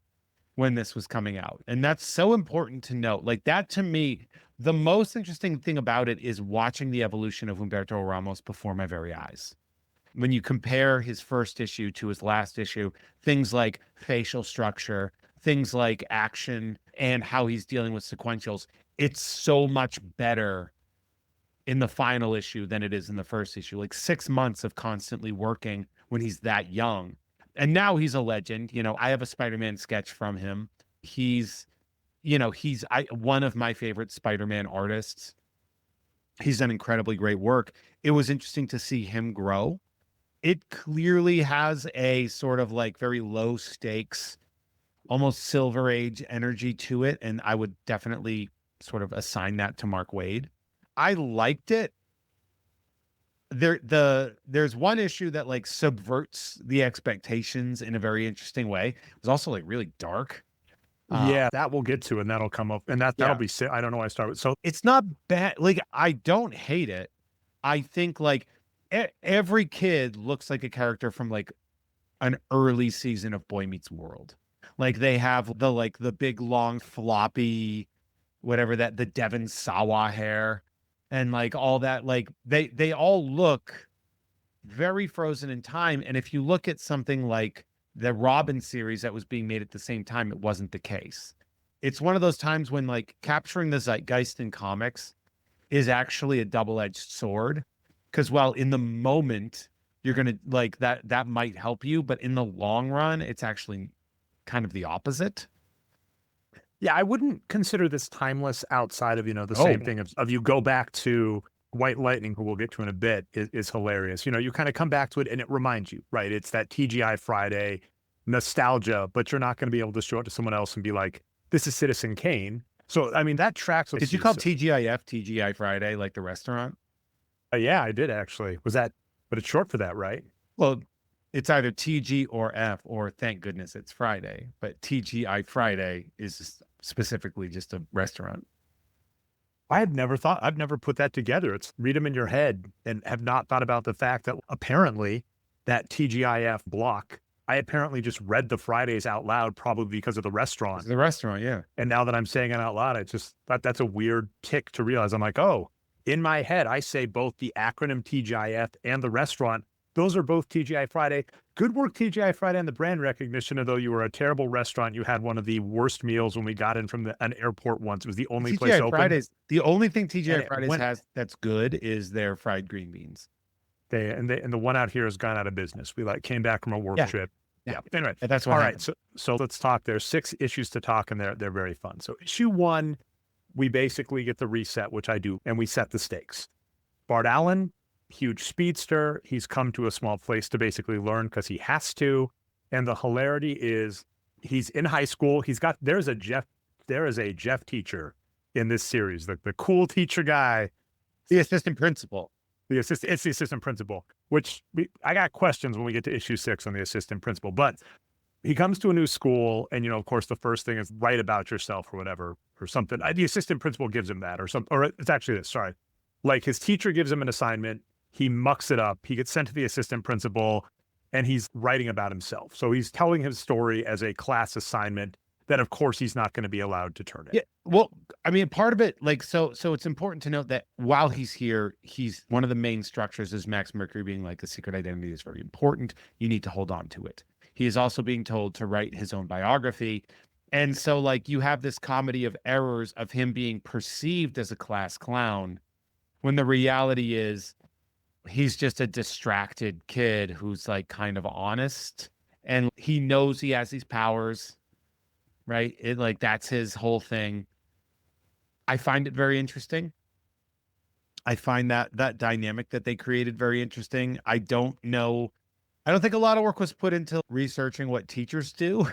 when this was coming out. And that's so important to note. Like that, to me, the most interesting thing about it is watching the evolution of Humberto Ramos before my very eyes. When you compare his first issue to his last issue, things like facial structure, things like action, and how he's dealing with sequentials, it's so much better in the final issue than it is in the first issue. Like 6 months of constantly working when he's that young. And now he's a legend. I have a Spider-Man sketch from him. He's one of my favorite Spider-Man artists. He's done incredibly great work. It was interesting to see him grow. It clearly has a sort of very low stakes, almost Silver Age energy to it. And I would definitely sort of assign that to Mark Waid. I liked it. There's one issue that subverts the expectations in a very interesting way. It was also really dark. Yeah, that we'll get to, and that'll come up, and that'll be, I don't know why I start with. So it's not bad. I don't hate it. I think every kid looks like a character from an early season of Boy Meets World. They have the big long floppy, whatever the Devon Sawa hair and all that. They all look very frozen in time. And if you look at something like the Robin series that was being made at the same time, it wasn't the case. It's one of those times when capturing the zeitgeist in comics is actually a double-edged sword. Because while in the moment you're going to that might help you, but in the long run, it's actually kind of the opposite. Yeah, I wouldn't consider this timeless outside of, the same thing of you go back to White Lightning, who we'll get to in a bit, is hilarious. You kind of come back to it and it reminds you, right? It's that TGI Friday nostalgia, but you're not going to be able to show it to someone else and be like, this is Citizen Kane. So, that tracks. Did you call TGIF TGI Friday, the restaurant? Yeah, I did actually. But it's short for that, right? Well, it's either TG or F, or thank goodness it's Friday. But TGI Friday is specifically just a restaurant. I've never put that together. It's read them in your head and have not thought about the fact that apparently that TGIF block, I apparently just read the Fridays out loud, probably because of the restaurant. It's the restaurant, yeah. And now that I'm saying it out loud, that's a weird tick to realize. I'm like, oh, in my head, I say both the acronym TGIF and the restaurant, those are both TGI Friday. Good work, TGI Friday, on the brand recognition. Although you were a terrible restaurant, you had one of the worst meals when we got in from an airport once. It was the only place TGI open. Fridays, the only thing TGI And it Fridays went- has that's good is their fried green beans. And the one out here has gone out of business. We came back from a work Yeah. trip. Yeah. Anyway, And that's what all happened. right. So let's talk. There's 6 issues to talk, and they're very fun. So issue 1, we basically get the reset, which I do, and we set the stakes. Bart Allen, huge speedster. He's come to a small place to basically learn because he has to. And the hilarity is he's in high school. There is a Jeff teacher in this series, the cool teacher guy. The assistant principal. It's the assistant principal, which I got questions when we get to issue 6 on the assistant principal. But he comes to a new school, and of course, the first thing is write about yourself or whatever, or something. The assistant principal gives him that, or it's actually this. Sorry, like his teacher gives him an assignment, he mucks it up, he gets sent to the assistant principal, and he's writing about himself. So he's telling his story as a class assignment that, of course, he's not going to be allowed to turn in. Yeah. Well, I mean, part of it, so it's important to note that while he's here, he's one of the main structures is Max Mercury being like, the secret identity is very important. You need to hold on to it. He is also being told to write his own biography. And so like you have this comedy of errors of him being perceived as a class clown when the reality is he's just a distracted kid who's like kind of honest, and he knows he has these powers, right? That's his whole thing. I find it very interesting. I find that dynamic that they created very interesting. I don't think a lot of work was put into researching what teachers do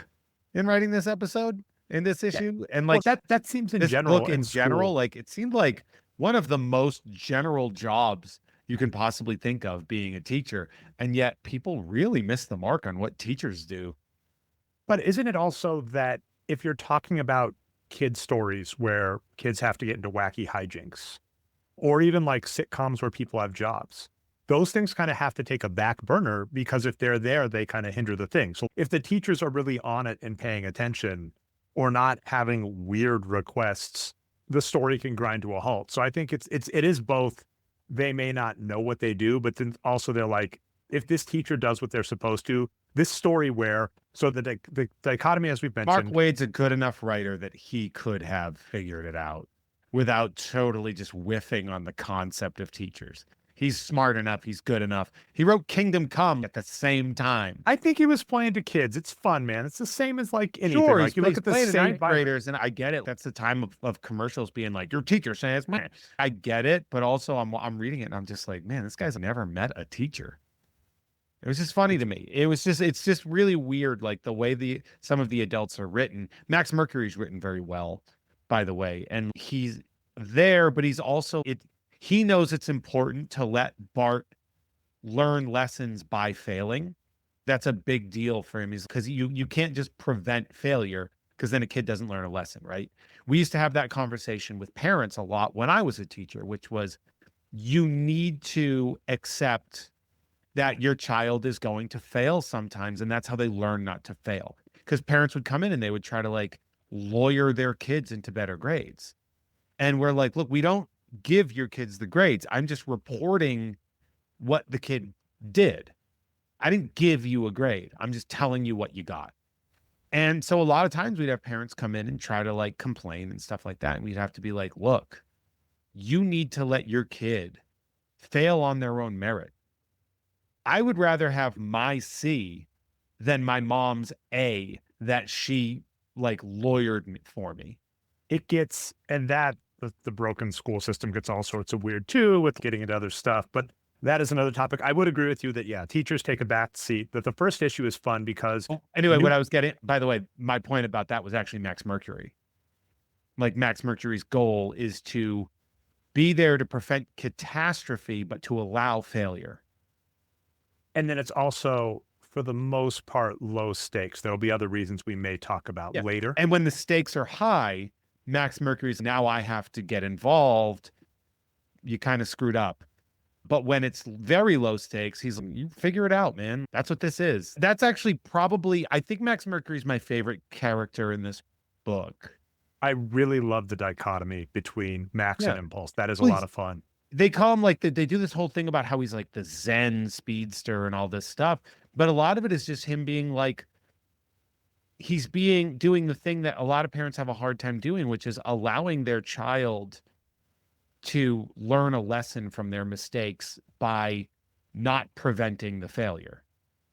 in writing this episode in this issue. And like that seems in this general. book in general, like it seemed like one of the most general jobs you can possibly think of being a teacher. And yet people really miss the mark on what teachers do. But isn't it also that if you're talking about kid stories where kids have to get into wacky hijinks, or even like sitcoms where people have jobs, those things kind of have to take a back burner, because if they're there, they kind of hinder the thing. So if the teachers are really on it and paying attention, or not having weird requests, the story can grind to a halt. So I think it is both. They may not know what they do, but then also they're like, if this teacher does what they're supposed to, this story so the dichotomy, as we've mentioned. Mark Waid's a good enough writer that he could have figured it out without totally just whiffing on the concept of teachers. He's smart enough. He's good enough. He wrote Kingdom Come at the same time. I think he was playing to kids. It's fun, man. It's the same as like anything. Sure, like you look at the playing to same ninth graders, and I get it. That's the time of commercials being like, your teacher says, man. I get it, but also I'm reading it and I'm just like, man, this guy's never met a teacher. It was just funny to me. It's just really weird, like the way some of the adults are written. Max Mercury's written very well, by the way, and he's there, but he's also he knows it's important to let Bart learn lessons by failing. That's a big deal for him, because you can't just prevent failure, because then a kid doesn't learn a lesson, right? We used to have that conversation with parents a lot when I was a teacher, which was you need to accept that your child is going to fail sometimes, and that's how they learn not to fail. Because parents would come in and they would try to like lawyer their kids into better grades. And we're like, look, we don't give your kids the grades. I'm just reporting what the kid did. I didn't give you a grade. I'm just telling you what you got. And so a lot of times we'd have parents come in and try to like complain and stuff like that. And we'd have to be like, look, you need to let your kid fail on their own merit. I would rather have my C than my mom's A that she like lawyered for me. It gets, and that the broken school system gets all sorts of weird too with getting into other stuff. But that is another topic. I would agree with you that, yeah, teachers take a back seat. That the first issue is fun because anyway, what I was getting, by the way, my point about that was actually Max Mercury. Like Max Mercury's goal is to be there to prevent catastrophe, but to allow failure. And then it's also, for the most part, low stakes. There'll be other reasons we may talk about later. And when the stakes are high, Max Mercury's, now I have to get involved. You kind of screwed up. But when it's very low stakes, he's like, you figure it out, man. That's what this is. That's actually probably, I think Max Mercury's my favorite character in this book. I really love the dichotomy between Max and Impulse. That is a lot of fun. they call him like they do this whole thing about how he's like the Zen speedster and all this stuff, but a lot of it is just him being like doing the thing that a lot of parents have a hard time doing, which is allowing their child to learn a lesson from their mistakes by not preventing the failure.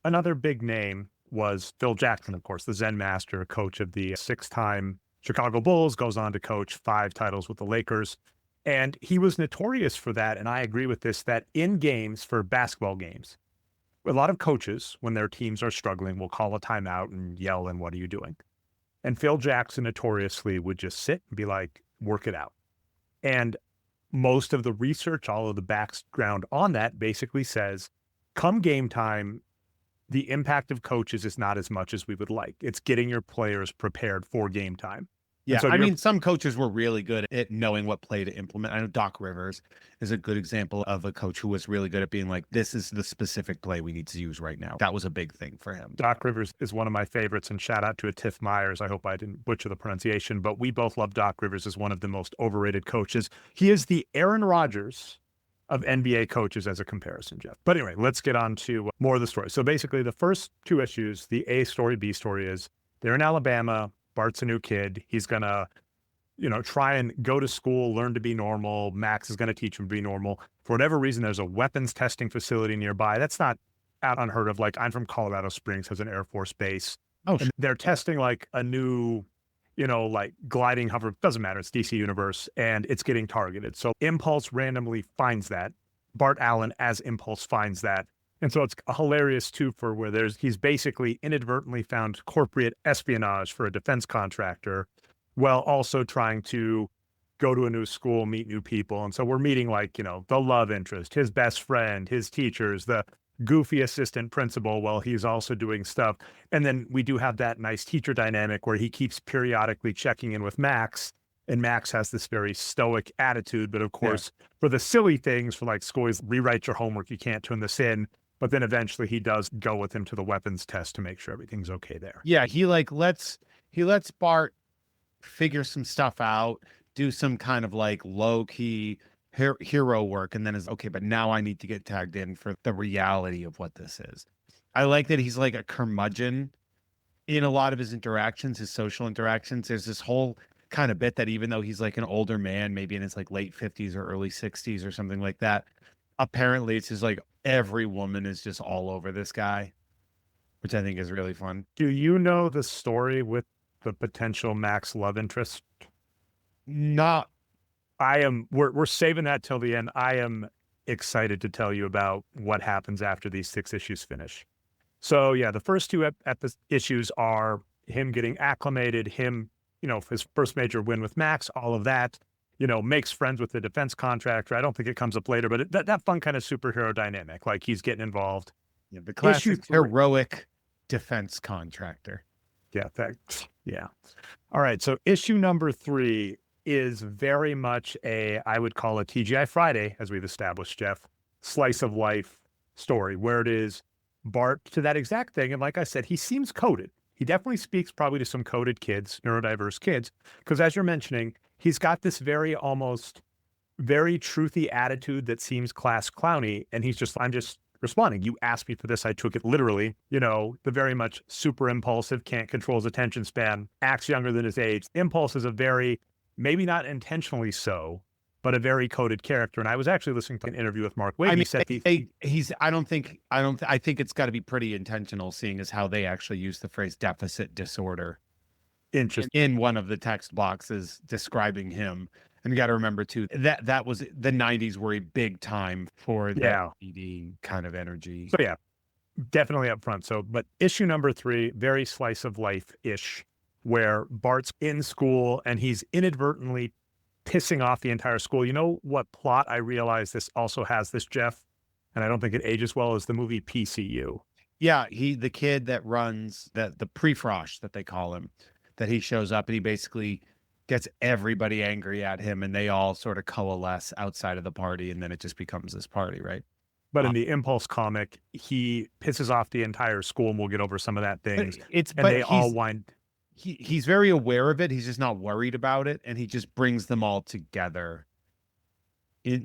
Another big name was Phil Jackson, of course, the Zen master, coach of the 6-time Chicago Bulls, goes on to coach 5 titles with the Lakers. And he was notorious for that. And I agree with this, that in games, for basketball games, a lot of coaches, when their teams are struggling, will call a timeout and yell, and what are you doing? And Phil Jackson notoriously would just sit and be like, work it out. And most of the research, all of the background on that basically says, come game time, the impact of coaches is not as much as we would like. It's getting your players prepared for game time. Yeah, so I mean, some coaches were really good at knowing what play to implement. I know Doc Rivers is a good example of a coach who was really good at being like, this is the specific play we need to use right now. That was a big thing for him. Doc Rivers is one of my favorites, and shout out to Tiff Myers. I hope I didn't butcher the pronunciation, but we both love Doc Rivers as one of the most overrated coaches. He is the Aaron Rodgers of NBA coaches as a comparison, Jeff. But anyway, let's get on to more of the story. So basically, the first 2 issues, the A story, B story, is they're in Alabama. Bart's a new kid. He's going to, try and go to school, learn to be normal. Max is going to teach him to be normal. For whatever reason, there's a weapons testing facility nearby. That's not out unheard of. Like, I'm from Colorado Springs, has an Air Force base. Oh, and they're testing like a new, like gliding hover. Doesn't matter. It's DC Universe, and it's getting targeted. So Impulse randomly finds that. Bart Allen as Impulse finds that. And so it's hilarious too, for where he's basically inadvertently found corporate espionage for a defense contractor while also trying to go to a new school, meet new people. And so we're meeting like, the love interest, his best friend, his teachers, the goofy assistant principal while he's also doing stuff. And then we do have that nice teacher dynamic where he keeps periodically checking in with Max. And Max has this very stoic attitude. But of course, for the silly things, for like school, rewrite your homework, you can't turn this in. But then eventually he does go with him to the weapons test to make sure everything's okay there. Yeah, he lets Bart figure some stuff out, do some kind of like low-key hero work, and then is okay, but now I need to get tagged in for the reality of what this is. I like that he's like a curmudgeon in a lot of his interactions, his social interactions. There's this whole kind of bit that even though he's like an older man, maybe in his like late 50s or early 60s or something like that, apparently it's just like every woman is just all over this guy, which I think is really fun. Do you know the story with the potential Max love interest? Not. We're saving that till the end. I am excited to tell you about what happens after these 6 issues finish. So yeah, the first 2 issues are him getting acclimated, him, his first major win with Max, all of that, makes friends with the defense contractor. I don't think it comes up later, but that fun kind of superhero dynamic, like he's getting involved. Yeah, the classic heroic defense contractor. Yeah, thanks. Yeah. All right. So issue number 3 is very much I would call a TGI Friday, as we've established, Jeff, slice of life story, where it is Bart to that exact thing. And like I said, he seems coded. He definitely speaks probably to some coded kids, neurodiverse kids, because as you're mentioning, he's got this very truthy attitude that seems class clowny. And I'm just responding. You asked me for this. I took it literally. The very much super impulsive, can't control his attention span, acts younger than his age. Impulse is a very, maybe not intentionally so, but a very coded character. And I was actually listening to an interview with Mark Waid. I mean, he said I think it's got to be pretty intentional, seeing as how they actually use the phrase deficit disorder in one of the text boxes describing him. And you got to remember too, that was the 90s were a big time for that PD kind of energy. So yeah, definitely up front. So, but issue number 3, very slice of life-ish, where Bart's in school and he's inadvertently pissing off the entire school. You know what plot I realize this also has, this, Jeff? And I don't think it ages well, is the movie PCU. Yeah, the kid that runs the pre-frosh that they call him, that he shows up and he basically gets everybody angry at him and they all sort of coalesce outside of the party, and then it just becomes this party, right? But in the Impulse comic, he pisses off the entire school, and we'll get over some of that things. He's very aware of it. He's just not worried about it, and he just brings them all together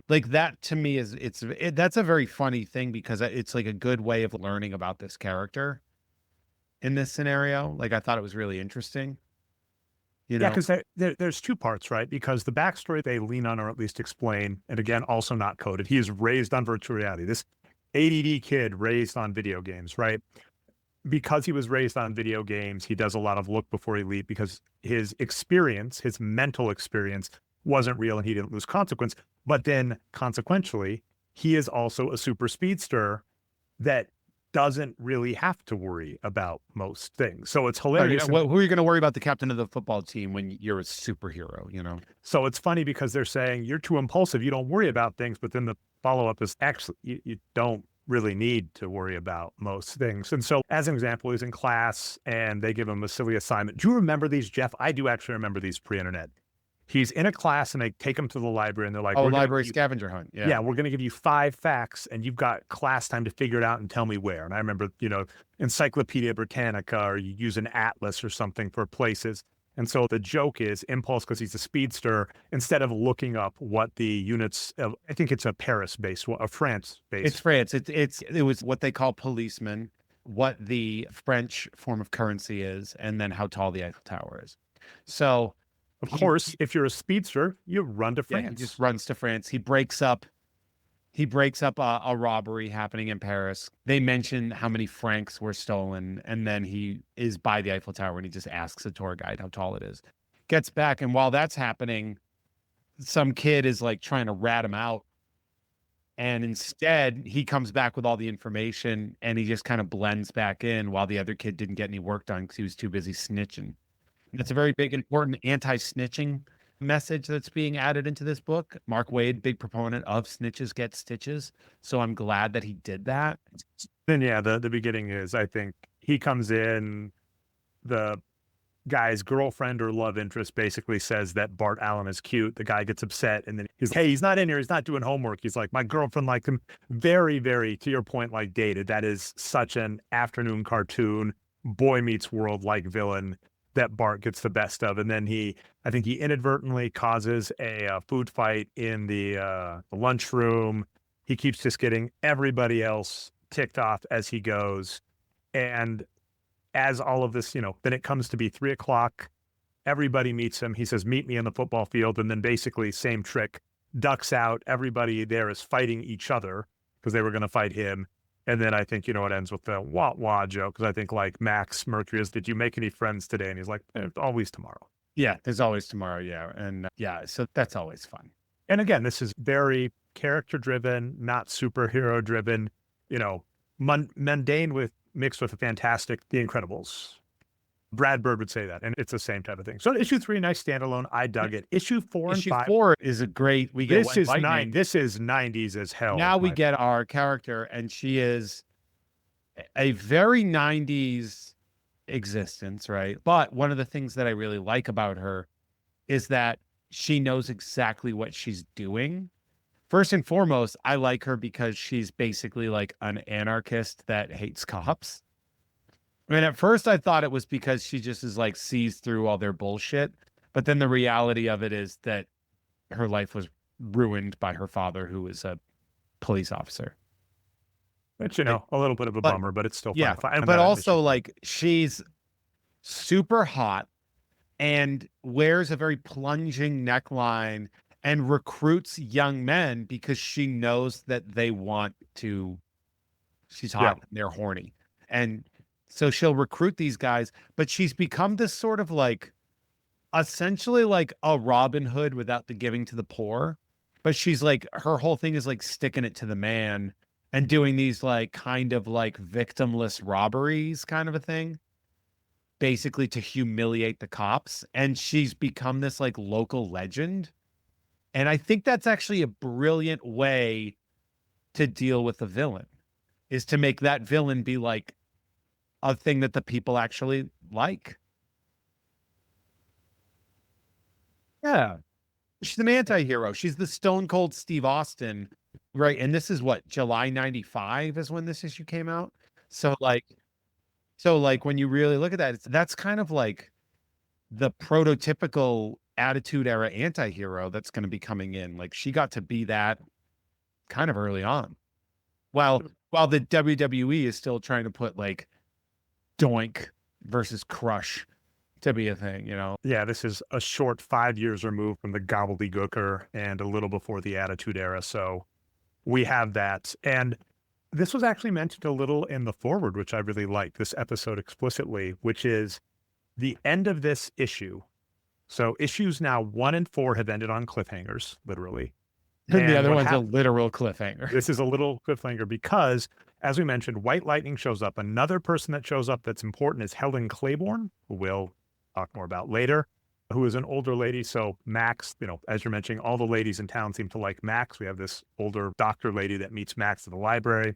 like that to me is that's a very funny thing because it's like a good way of learning about this character in this scenario. Like I thought it was really interesting. You Yeah, know, because there's two parts, right? Because the backstory they lean on or at least explain, and again, also not coded. He is raised on virtual reality. This ADD kid raised on video games, right? Because he was raised on video games, he does a lot of look before he leap because his experience, his mental experience wasn't real and he didn't lose consequence. But then consequentially, he is also a super speedster that doesn't really have to worry about most things. So it's hilarious. who are you going to worry about the captain of the football team when you're a superhero, you know? So it's funny because they're saying you're too impulsive. You don't worry about things. But then the follow up is actually, you don't really need to worry about most things. And so as an example, he's in class and they give him a silly assignment. Do you remember these, Jeff? I do actually remember these pre-internet. He's in a class and they take him to the library and they're like, Oh, library scavenger hunt. Yeah. Yeah, we're going to give you 5 facts and you've got class time to figure it out and tell me where. And I remember, Encyclopedia Britannica, or you use an atlas or something for places. And so the joke is Impulse, because he's a speedster, instead of looking up what the units of, I think it's a Paris-based, a France-based. It's France. It was what they call policemen, what the French form of currency is, and then how tall the Eiffel Tower is. So, of course, if you're a speedster, you run to France. Yeah, he just runs to France. He breaks up a robbery happening in Paris. They mention how many francs were stolen, and then he is by the Eiffel Tower and he just asks a tour guide how tall it is. Gets back, and while that's happening, some kid is like trying to rat him out. And instead, he comes back with all the information and he just kind of blends back in while the other kid didn't get any work done because he was too busy snitching. That's a very big, important anti-snitching message that's being added into this book. Mark Waid, big proponent of snitches get stitches. So I'm glad that he did that. Then, yeah, the beginning is, I think, he comes in, the guy's girlfriend or love interest basically says that Bart Allen is cute. The guy gets upset and then he's not in here. He's not doing homework. He's like, my girlfriend liked him. Very, very, to your point, like dated. That is such an afternoon cartoon, Boy Meets World like villain that Bart gets the best of. And then I think he inadvertently causes a food fight in the lunchroom. He keeps just getting everybody else ticked off as he goes. And as all of this, then it comes to be 3:00. Everybody meets him. He says, meet me in the football field. And then basically same trick, ducks out. Everybody there is fighting each other because they were going to fight him. And then I think, it ends with the wah-wah joke. Because I think like Max Mercury is, did you make any friends today? And he's like, always tomorrow. Yeah, there's always tomorrow. Yeah. And so that's always fun. And again, this is very character driven, not superhero driven, mundane mixed with a fantastic, The Incredibles. Brad Bird would say that. And it's the same type of thing. So issue 3, nice standalone. I dug it. Issue 4 and 5. Issue 4 is a great, we get this is 90s as hell. Now we get our character, and she is a very 90s existence, right? But one of the things that I really like about her is that she knows exactly what she's doing. First and foremost, I like her because she's basically like an anarchist that hates cops. I mean, at first I thought it was because she just is like sees through all their bullshit. But then the reality of it is that her life was ruined by her father, who was a police officer. Which, a little bit of a bummer, but it's still fun. Yeah, but also like she's super hot and wears a very plunging neckline and recruits young men because she knows that they want to, she's hot, and they're horny. And so she'll recruit these guys, but she's become this sort of like, essentially like a Robin Hood without the giving to the poor. But she's like, her whole thing is like sticking it to the man and doing these like kind of like victimless robberies kind of a thing, basically to humiliate the cops. And she's become this like local legend. And I think that's actually a brilliant way to deal with the villain, is to make that villain be like a thing that the people actually like. Yeah. She's an anti-hero. She's the Stone Cold Steve Austin, right? And this is what, July 95 is when this issue came out. So like when you really look at that, that's kind of like the prototypical attitude era anti-hero that's going to be coming in. Like she got to be that kind of early on. While the WWE is still trying to put like Doink versus Crush to be a thing, you know? Yeah, this is a short 5 years removed from the gobbledygooker and a little before the Attitude Era. So we have that. And this was actually mentioned a little in the forward, which I really like, this episode explicitly, which is the end of this issue. So issues now 1 and 4 have ended on cliffhangers, literally. And the other what one's a literal cliffhanger. This is a little cliffhanger because, as we mentioned, White Lightning shows up. Another person that shows up that's important is Helen Claiborne, who we'll talk more about later, who is an older lady. So Max, you know, as you're mentioning, all the ladies in town seem to like Max. We have this older doctor lady that meets Max at the library.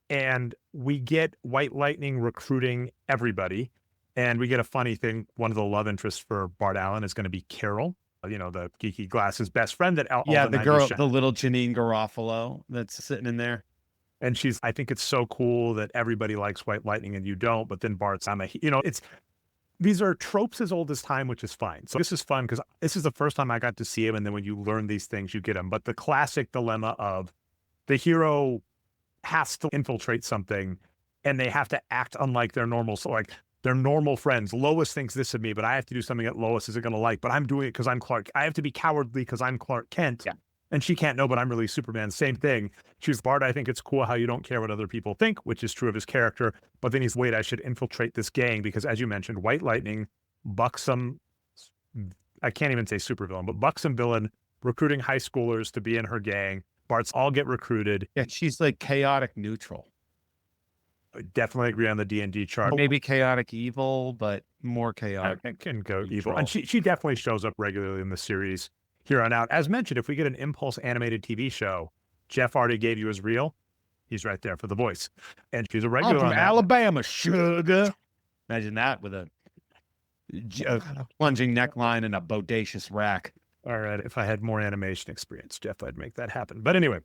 And we get White Lightning recruiting everybody. And we get a funny thing. One of the love interests for Bart Allen is going to be Carol, you know, the geeky glasses best friend that the girl, the little Janine Garofalo that's sitting in there. And she's, I think it's so cool that everybody likes White Lightning and you don't, but then Bart's, these are tropes as old as time, which is fine. So this is fun because this is the first time I got to see him. And then when you learn these things, you get them. But the classic dilemma of the hero has to infiltrate something and they have to act unlike their normal. So like, they're normal friends. Lois thinks this of me, but I have to do something that Lois isn't going to like, but I'm doing it because I'm Clark. I have to be cowardly because I'm Clark Kent. Yeah. And she can't know, but I'm really Superman. Same thing. She's Bart. I think it's cool how you don't care what other people think, which is true of his character. But then he's, wait, I should infiltrate this gang because, as you mentioned, White Lightning, buxom, I can't even say supervillain, but buxom villain recruiting high schoolers to be in her gang. Bart's all get recruited. Yeah, she's like chaotic neutral. I definitely agree on the D&D chart. Maybe chaotic evil, but more chaotic. It can go neutral. evil. And she definitely shows up regularly in the series here on out. As mentioned, if we get an Impulse animated TV show, Jeff already gave you his reel. He's right there for the voice. And she's a regular. I'm from Alabama, sugar. Imagine that with a plunging neckline and a bodacious rack. All right. If I had more animation experience, Jeff, I'd make that happen. But anyway,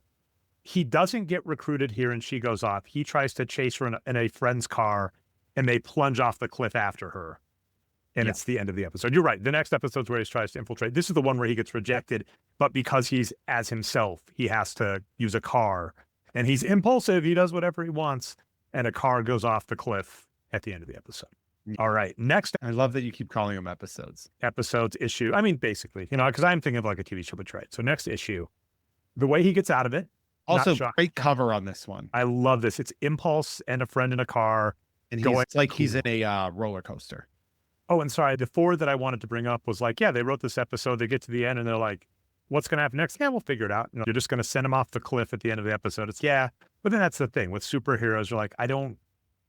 he doesn't get recruited here and she goes off. He tries to chase her in a friend's car and they plunge off the cliff after her. And it's the end of the episode. You're right. The next episode's where he tries to infiltrate. This is the one where he gets rejected, but because he's as himself, he has to use a car. And he's impulsive. He does whatever he wants. And a car goes off the cliff at the end of the episode. All right. Next. I love that you keep calling them episodes. Episodes, issue. I mean, basically, you know, because I'm thinking of like a TV show, but right. So next issue, the way he gets out of it. Also, great cover on this one. I love this. It's Impulse and a friend in a car. And it's like he's in a roller coaster. Oh, and sorry, the 4 that I wanted to bring up was like, yeah, they wrote this episode. They get to the end and they're like, what's going to happen next? Yeah, we'll figure it out. You know, you're just going to send them off the cliff at the end of the episode. It's but then that's the thing with superheroes. You're like, I don't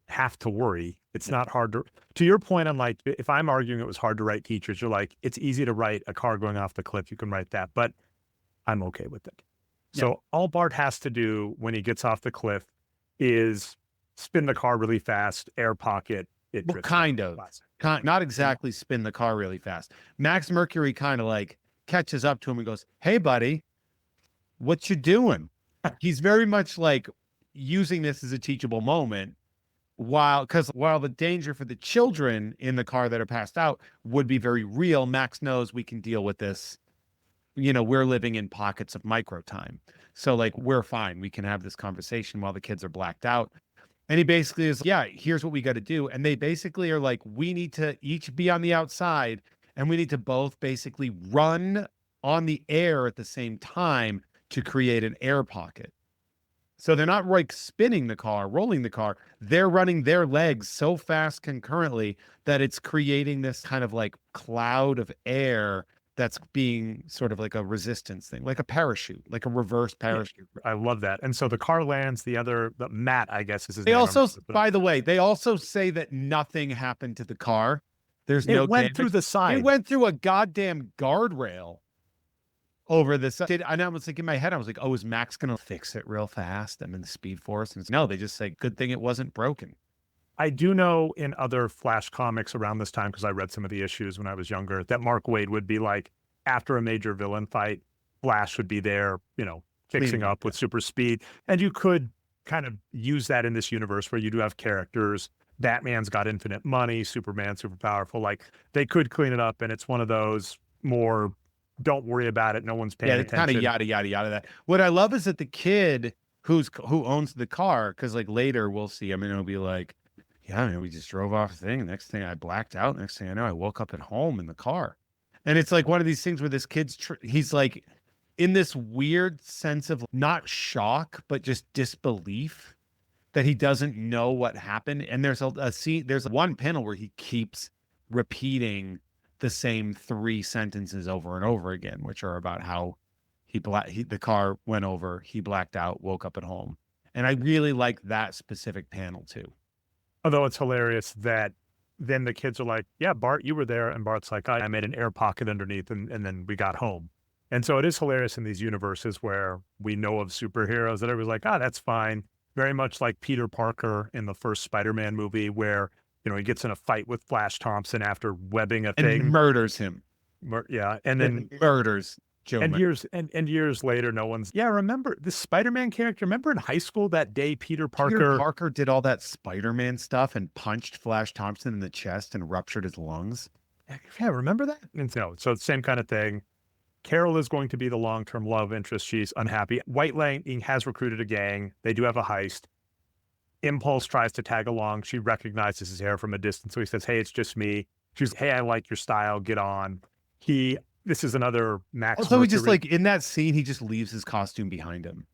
have to worry. It's not hard to your point. I'm like, if I'm arguing it was hard to write teachers, you're like, it's easy to write a car going off the cliff. You can write that, but I'm okay with it. Yeah. So all Bart has to do when he gets off the cliff is spin the car really fast, air pocket. Well, kind of. Not exactly spin the car really fast. Max Mercury kind of like catches up to him and goes, hey, buddy, what you doing? He's very much like using this as a teachable moment while the danger for the children in the car that are passed out would be very real. Max knows we can deal with this. You know, we're living in pockets of micro time. So like, we're fine. We can have this conversation while the kids are blacked out. And he basically is, here's what we got to do. And they basically are like, we need to each be on the outside and we need to both basically run on the air at the same time to create an air pocket. So they're not like spinning the car, rolling the car. They're running their legs so fast concurrently that it's creating this kind of like cloud of air that's being sort of like a resistance thing, like a parachute, like a reverse parachute. I love that. And so the car lands, the Matt, I guess is his name. They also, by the way, they also say that nothing happened to the car. There's no It went damage. through the side. It went through a goddamn guardrail over this. And I was like in my head, I was like, oh, is Max going to fix it real fast? I'm in the Speed Force. And no, they just say, good thing it wasn't broken. I do know in other Flash comics around this time, because I read some of the issues when I was younger, that Mark Waid would be like, after a major villain fight, Flash would be there, you know, fixing up with super speed. And you could kind of use that in this universe where you do have characters. Batman's got infinite money, Superman super powerful. Like they could clean it up. And it's one of those, more, don't worry about it, no one's Yeah, paying it's kind of attention. yada yada yada. That what I love is that the kid who owns the car, because like later we'll see. I mean, it'll be like, yeah, man, we just drove off the thing. Next thing I blacked out. Next thing I know, I woke up at home in the car, and it's like one of these things where this kid's he's like in this weird sense of not shock, but just disbelief that he doesn't know what happened. And there's a scene, there's one panel where he keeps repeating the same 3 sentences over and over again, which are about how the car went over, he blacked out, woke up at home. And I really like that specific panel too. Although it's hilarious that then the kids are like, yeah, Bart, you were there. And Bart's like, I made an air pocket underneath and then we got home. And so it is hilarious in these universes where we know of superheroes that everybody's like, ah, that's fine. Very much like Peter Parker in the first Spider-Man movie where, you know, he gets in a fight with Flash Thompson after webbing a And thing. murders him. Yeah. And then murders Joe. and years later, no one's, yeah, remember this Spider-Man character? Remember in high school that day Peter Parker did all that Spider-Man stuff and punched Flash Thompson in the chest and ruptured his lungs? Yeah, remember that? And so same kind of thing. Carol is going to be the long-term love interest. She's unhappy. White Lightning has recruited a gang. They do have a heist. Impulse tries to tag along. She recognizes his hair from a distance. So he says, hey, it's just me. She's, hey, I like your style. Get on. This is another Max. Also, he just like in that scene, he just leaves his costume behind him.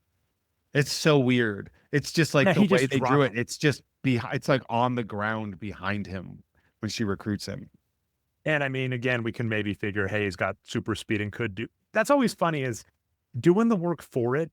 It's so weird. It's just like the way they drew it. It's just it's like on the ground behind him when she recruits him. And I mean, again, we can maybe figure, hey, he's got super speed and could do. That's always funny is doing the work for it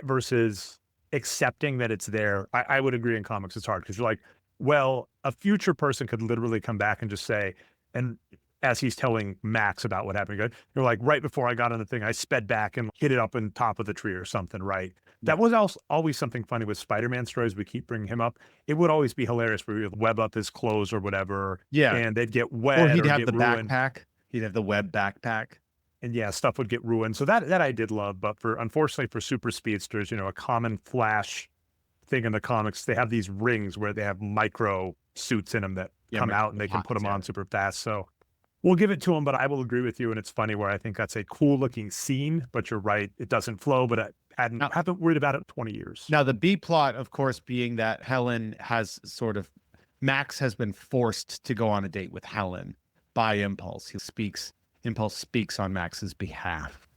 versus accepting that it's there. I would agree in comics, it's hard because you're like, well, a future person could literally come back and just say, and as he's telling Max about what happened, you're like, right before I got on the thing, I sped back and hit it up on top of the tree or something, right? That was also always something funny with Spider-Man stories. We keep bringing him up. It would always be hilarious where he'd web up his clothes or whatever. Yeah. And they'd get wet. Or he'd have the ruined. backpack. He'd have the web backpack. And yeah, stuff would get ruined. So that I did love. But unfortunately for super speedsters, you know, a common Flash thing in the comics, they have these rings where they have micro suits in them that come out and they can put them on super fast. So we'll give it to him, but I will agree with you. And it's funny where I think that's a cool looking scene, but you're right. It doesn't flow, but I haven't worried about it in 20 years. Now, the B plot, of course, being that Helen has Max has been forced to go on a date with Helen by Impulse. Impulse speaks on Max's behalf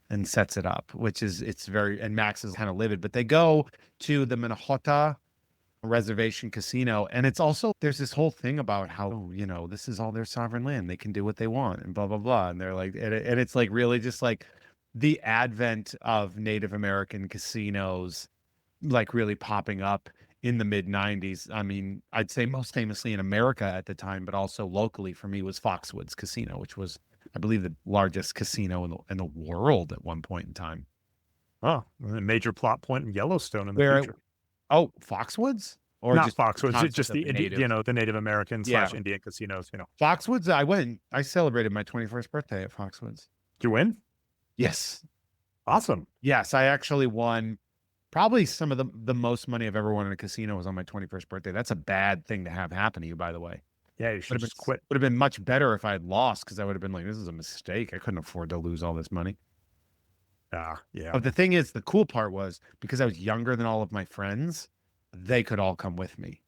and sets it up, and Max is kind of livid, but they go to the Minnesota reservation casino. And it's also, there's this whole thing about how, you know, this is all their sovereign land. They can do what they want and blah, blah, blah. And they're like, and it's like really just like the advent of Native American casinos, like really popping up in the mid 90s. I mean, I'd say most famously in America at the time, but also locally for me was Foxwoods Casino, which was, I believe, the largest casino in the world at one point in time. Oh, a major plot point in Yellowstone in the future. Foxwoods? Or not just Foxwoods, it's just the Native American / Indian casinos, you know. Foxwoods, I celebrated my 21st birthday at Foxwoods. Did you win? Yes. Awesome. Yes, I actually won probably some of the most money I've ever won in a casino was on my 21st birthday. That's a bad thing to have happen to you, by the way. Yeah, you should just quit. Would have been much better if I had lost, because I would have been like, this is a mistake. I couldn't afford to lose all this money. Yeah. But the thing is, the cool part was, because I was younger than all of my friends, they could all come with me.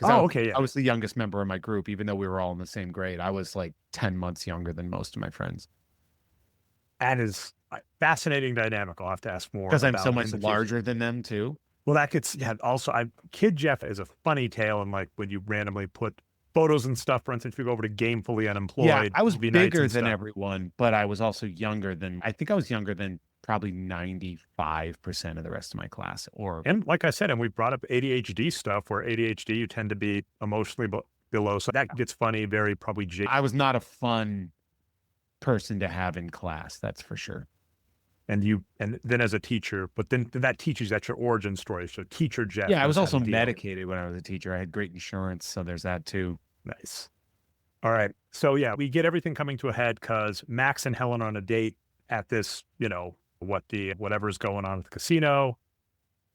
I was the youngest member of my group, even though we were all in the same grade. I was like 10 months younger than most of my friends. That is a fascinating dynamic. I'll have to ask more. Because I'm so much larger than them too. Well, that gets, also, Kid Jeff is a funny tale. And like when you randomly put photos and stuff, for instance, if you go over to Gamefully Unemployed. Yeah, I was bigger than everyone, but I was also younger than, I think I was younger than probably 95% of the rest of my class. And like I said, and we brought up ADHD stuff, where ADHD, you tend to be emotionally below. So that gets funny, very probably. I was not a fun person to have in class, that's for sure. And then as a teacher, but then that teaches that's your origin story. So Teacher Jeff. Yeah, I was also medicated when I was a teacher. I had great insurance, so there's that too. Nice. All right. So yeah, we get everything coming to a head because Max and Helen are on a date at this, you know, whatever's going on at the casino.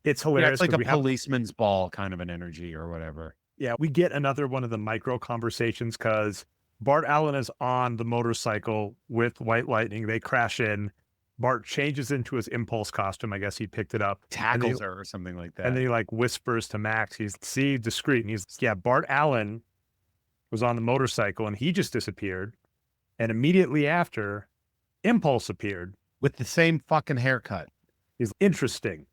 It's hilarious. Yeah, it's like a policeman's ball kind of an energy or whatever. Yeah, we get another one of the micro conversations because Bart Allen is on the motorcycle with White Lightning. They crash in. Bart changes into his Impulse costume. I guess he picked it up. Tackles her or something like that. And then he like whispers to Max, he's discreet. And he's, yeah, Bart Allen was on the motorcycle and he just disappeared. And immediately after, Impulse appeared. With the same fucking haircut. He's interesting.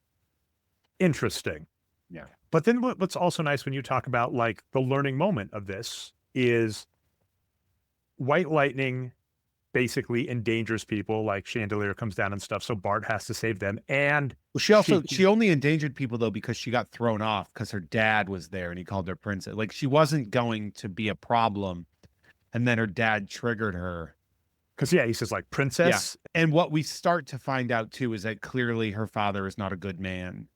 Yeah. But then what's also nice when you talk about like the learning moment of this is White Lightning basically endangers people, like Chandelier comes down and stuff. So Bart has to save them. And she only endangered people though, because she got thrown off because her dad was there and he called her princess. Like she wasn't going to be a problem. And then her dad triggered her. Because, yeah, he says like princess. Yeah. And what we start to find out too is that clearly her father is not a good man.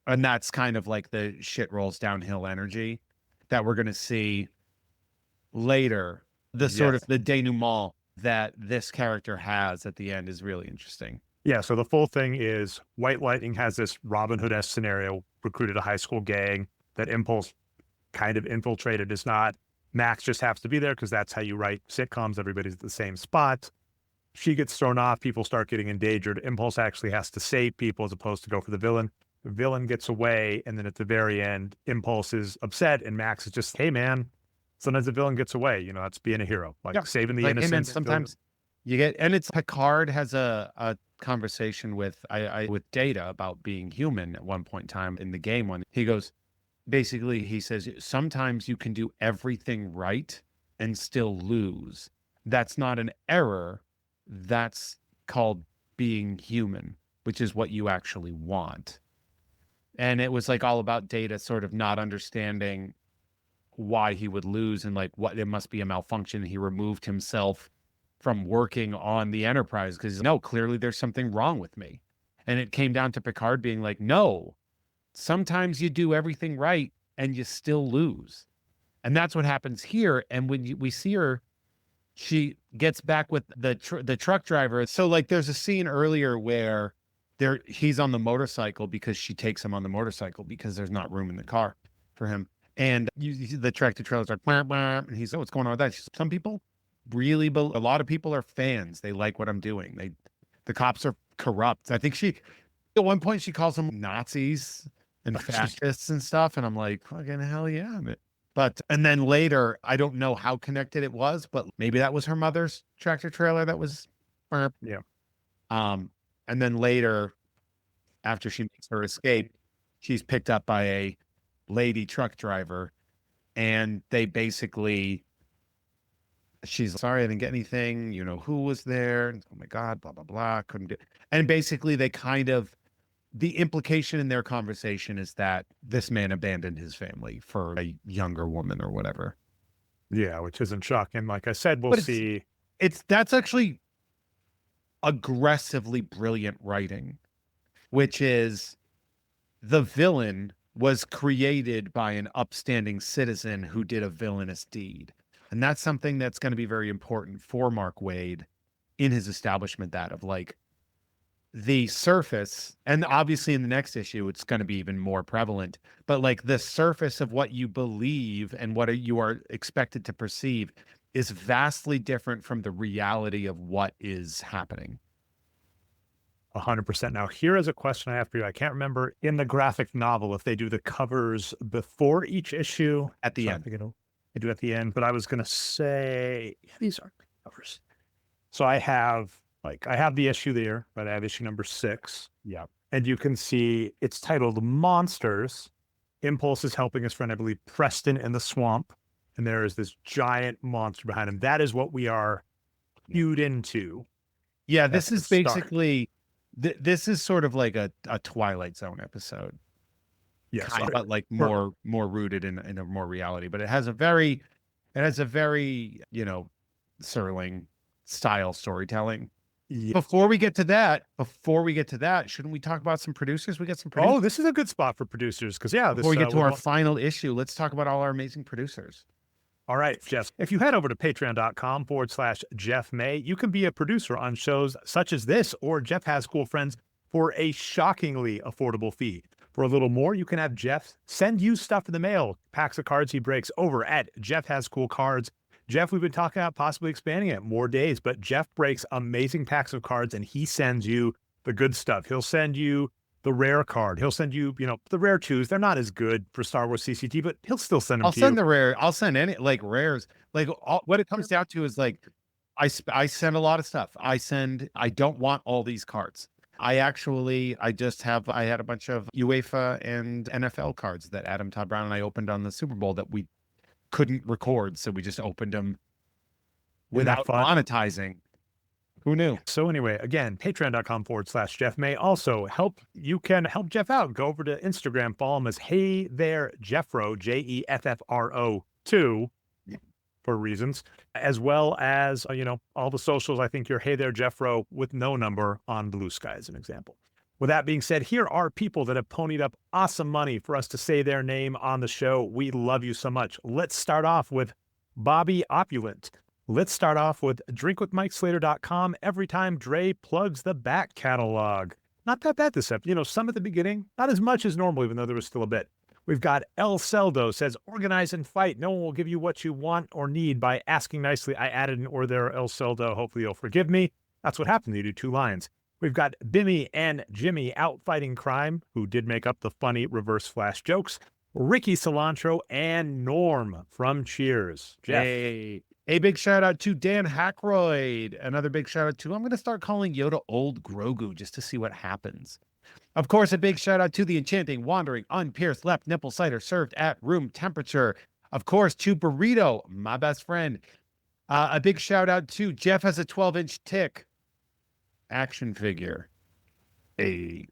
And that's kind of like the shit rolls downhill energy that we're going to see later. The sort of the denouement that this character has at the end is really interesting. Yeah, so the full thing is White Lightning has this Robin Hood-esque scenario, recruited a high school gang that Impulse kind of infiltrated. Is not. Max just has to be there because that's how you write sitcoms. Everybody's at the same spot. She gets thrown off. People start getting endangered. Impulse actually has to save people as opposed to go for the villain. The villain gets away, and then at the very end, Impulse is upset, and Max is just, hey, man, sometimes the villain gets away. You know, that's being a hero, like saving the like, innocent. Hey man, sometimes you get, and it's Picard has a conversation with with Data about being human at one point in time in the game when he goes, basically he says, sometimes you can do everything right and still lose. That's not an error. That's called being human, which is what you actually want. And it was like all about Data sort of not understanding why he would lose and like what it must be a malfunction. He removed himself from working on the Enterprise because no, clearly there's something wrong with me. And it came down to Picard being like, no, sometimes you do everything right and you still lose. And that's what happens here. And when we see her, she gets back with the truck driver. So like there's a scene earlier where he's on the motorcycle because she takes him on the motorcycle because there's not room in the car for him. And the tractor trailer's like, blah, blah, and he's, oh, what's going on with that? Some people really, a lot of people are fans. They like what I'm doing. The cops are corrupt. I think at one point she calls them Nazis and fascists and stuff. And I'm like, fucking hell yeah. But, and then later, I don't know how connected it was, but maybe that was her mother's tractor trailer that was, yeah. And then later, after she makes her escape, she's picked up by a lady truck driver, and they basically, she's sorry, I didn't get anything. You know, who was there? Oh my God, blah, blah, blah. Couldn't do. And basically they kind of, the implication in their conversation is that this man abandoned his family for a younger woman or whatever. Yeah, which isn't shocking. Like I said, we'll see. That's actually aggressively brilliant writing, which is the villain was created by an upstanding citizen who did a villainous deed. And that's something that's going to be very important for Mark Waid in his establishment, that of like the surface, and obviously in the next issue, it's going to be even more prevalent, but like the surface of what you believe and what you are expected to perceive is vastly different from the reality of what is happening. 100%. Now, here is a question I have for you. I can't remember in the graphic novel if they do the covers before each issue. At the end. They do at the end, but I was going to say, yeah, these are covers. So I have the issue there, but I have issue number 6. Yeah. And you can see it's titled Monsters. Impulse is helping his friend, I believe, Preston, in the swamp. And there is this giant monster behind him. That is what we are cued into. Yeah, this is basically, this is sort of like a Twilight Zone episode. Yes, but like more rooted in a more reality. But it has a very, you know, Serling style storytelling. Yeah. Before we get to that, shouldn't we talk about some producers? We got some producers. Oh, this is a good spot for producers because, yeah. Before we get to our final issue, let's talk about all our amazing producers. All right, Jeff, if you head over to patreon.com/Jeff May, you can be a producer on shows such as this or Jeff Has Cool Friends for a shockingly affordable fee. For a little more, you can have Jeff send you stuff in the mail, packs of cards he breaks over at Jeff Has Cool Cards. Jeff, we've been talking about possibly expanding it more days, but Jeff breaks amazing packs of cards and he sends you the good stuff. He'll send you the rare card. He'll send you, the rare twos. They're not as good for Star Wars CCT, but he'll still send them I'll to send you. the rare. I'll send any like rares. Like what it comes down to is like, I send a lot of stuff. I don't want all these cards. I had a bunch of UEFA and NFL cards that Adam Todd Brown and I opened on the Super Bowl that we couldn't record. So we just opened them without monetizing. Who knew? So anyway, again, patreon.com/Jeff May. Also, you can help Jeff out. Go over to Instagram, follow him as Hey There Jeffro, Jeffro 2 for reasons, as well as, all the socials. I think you're Hey There Jeffro with no number on Blue Sky as an example. With that being said, here are people that have ponied up awesome money for us to say their name on the show. We love you so much. Let's start off with Bobby Opulent. Let's start off with drinkwithmikeslater.com. Every time Dre plugs the back catalog. Not that bad this episode. Some at the beginning, not as much as normal, even though there was still a bit. We've got El Celdo says, organize and fight. No one will give you what you want or need by asking nicely. I added an or there, El Celdo. Hopefully you'll forgive me. That's what happened. You do 2 lines. We've got Bimmy and Jimmy out fighting crime, who did make up the funny reverse flash jokes. Ricky Cilantro and Norm from Cheers. Jeff. Hey. A big shout out to Dan Hackroyd. Another big shout out to, I'm going to start calling Yoda Old Grogu just to see what happens. Of course, a big shout out to the enchanting, wandering, unpierced left nipple cider served at room temperature. Of course, to Burrito, my best friend. A big shout out to Jeff has a 12-inch tick action figure. Hey,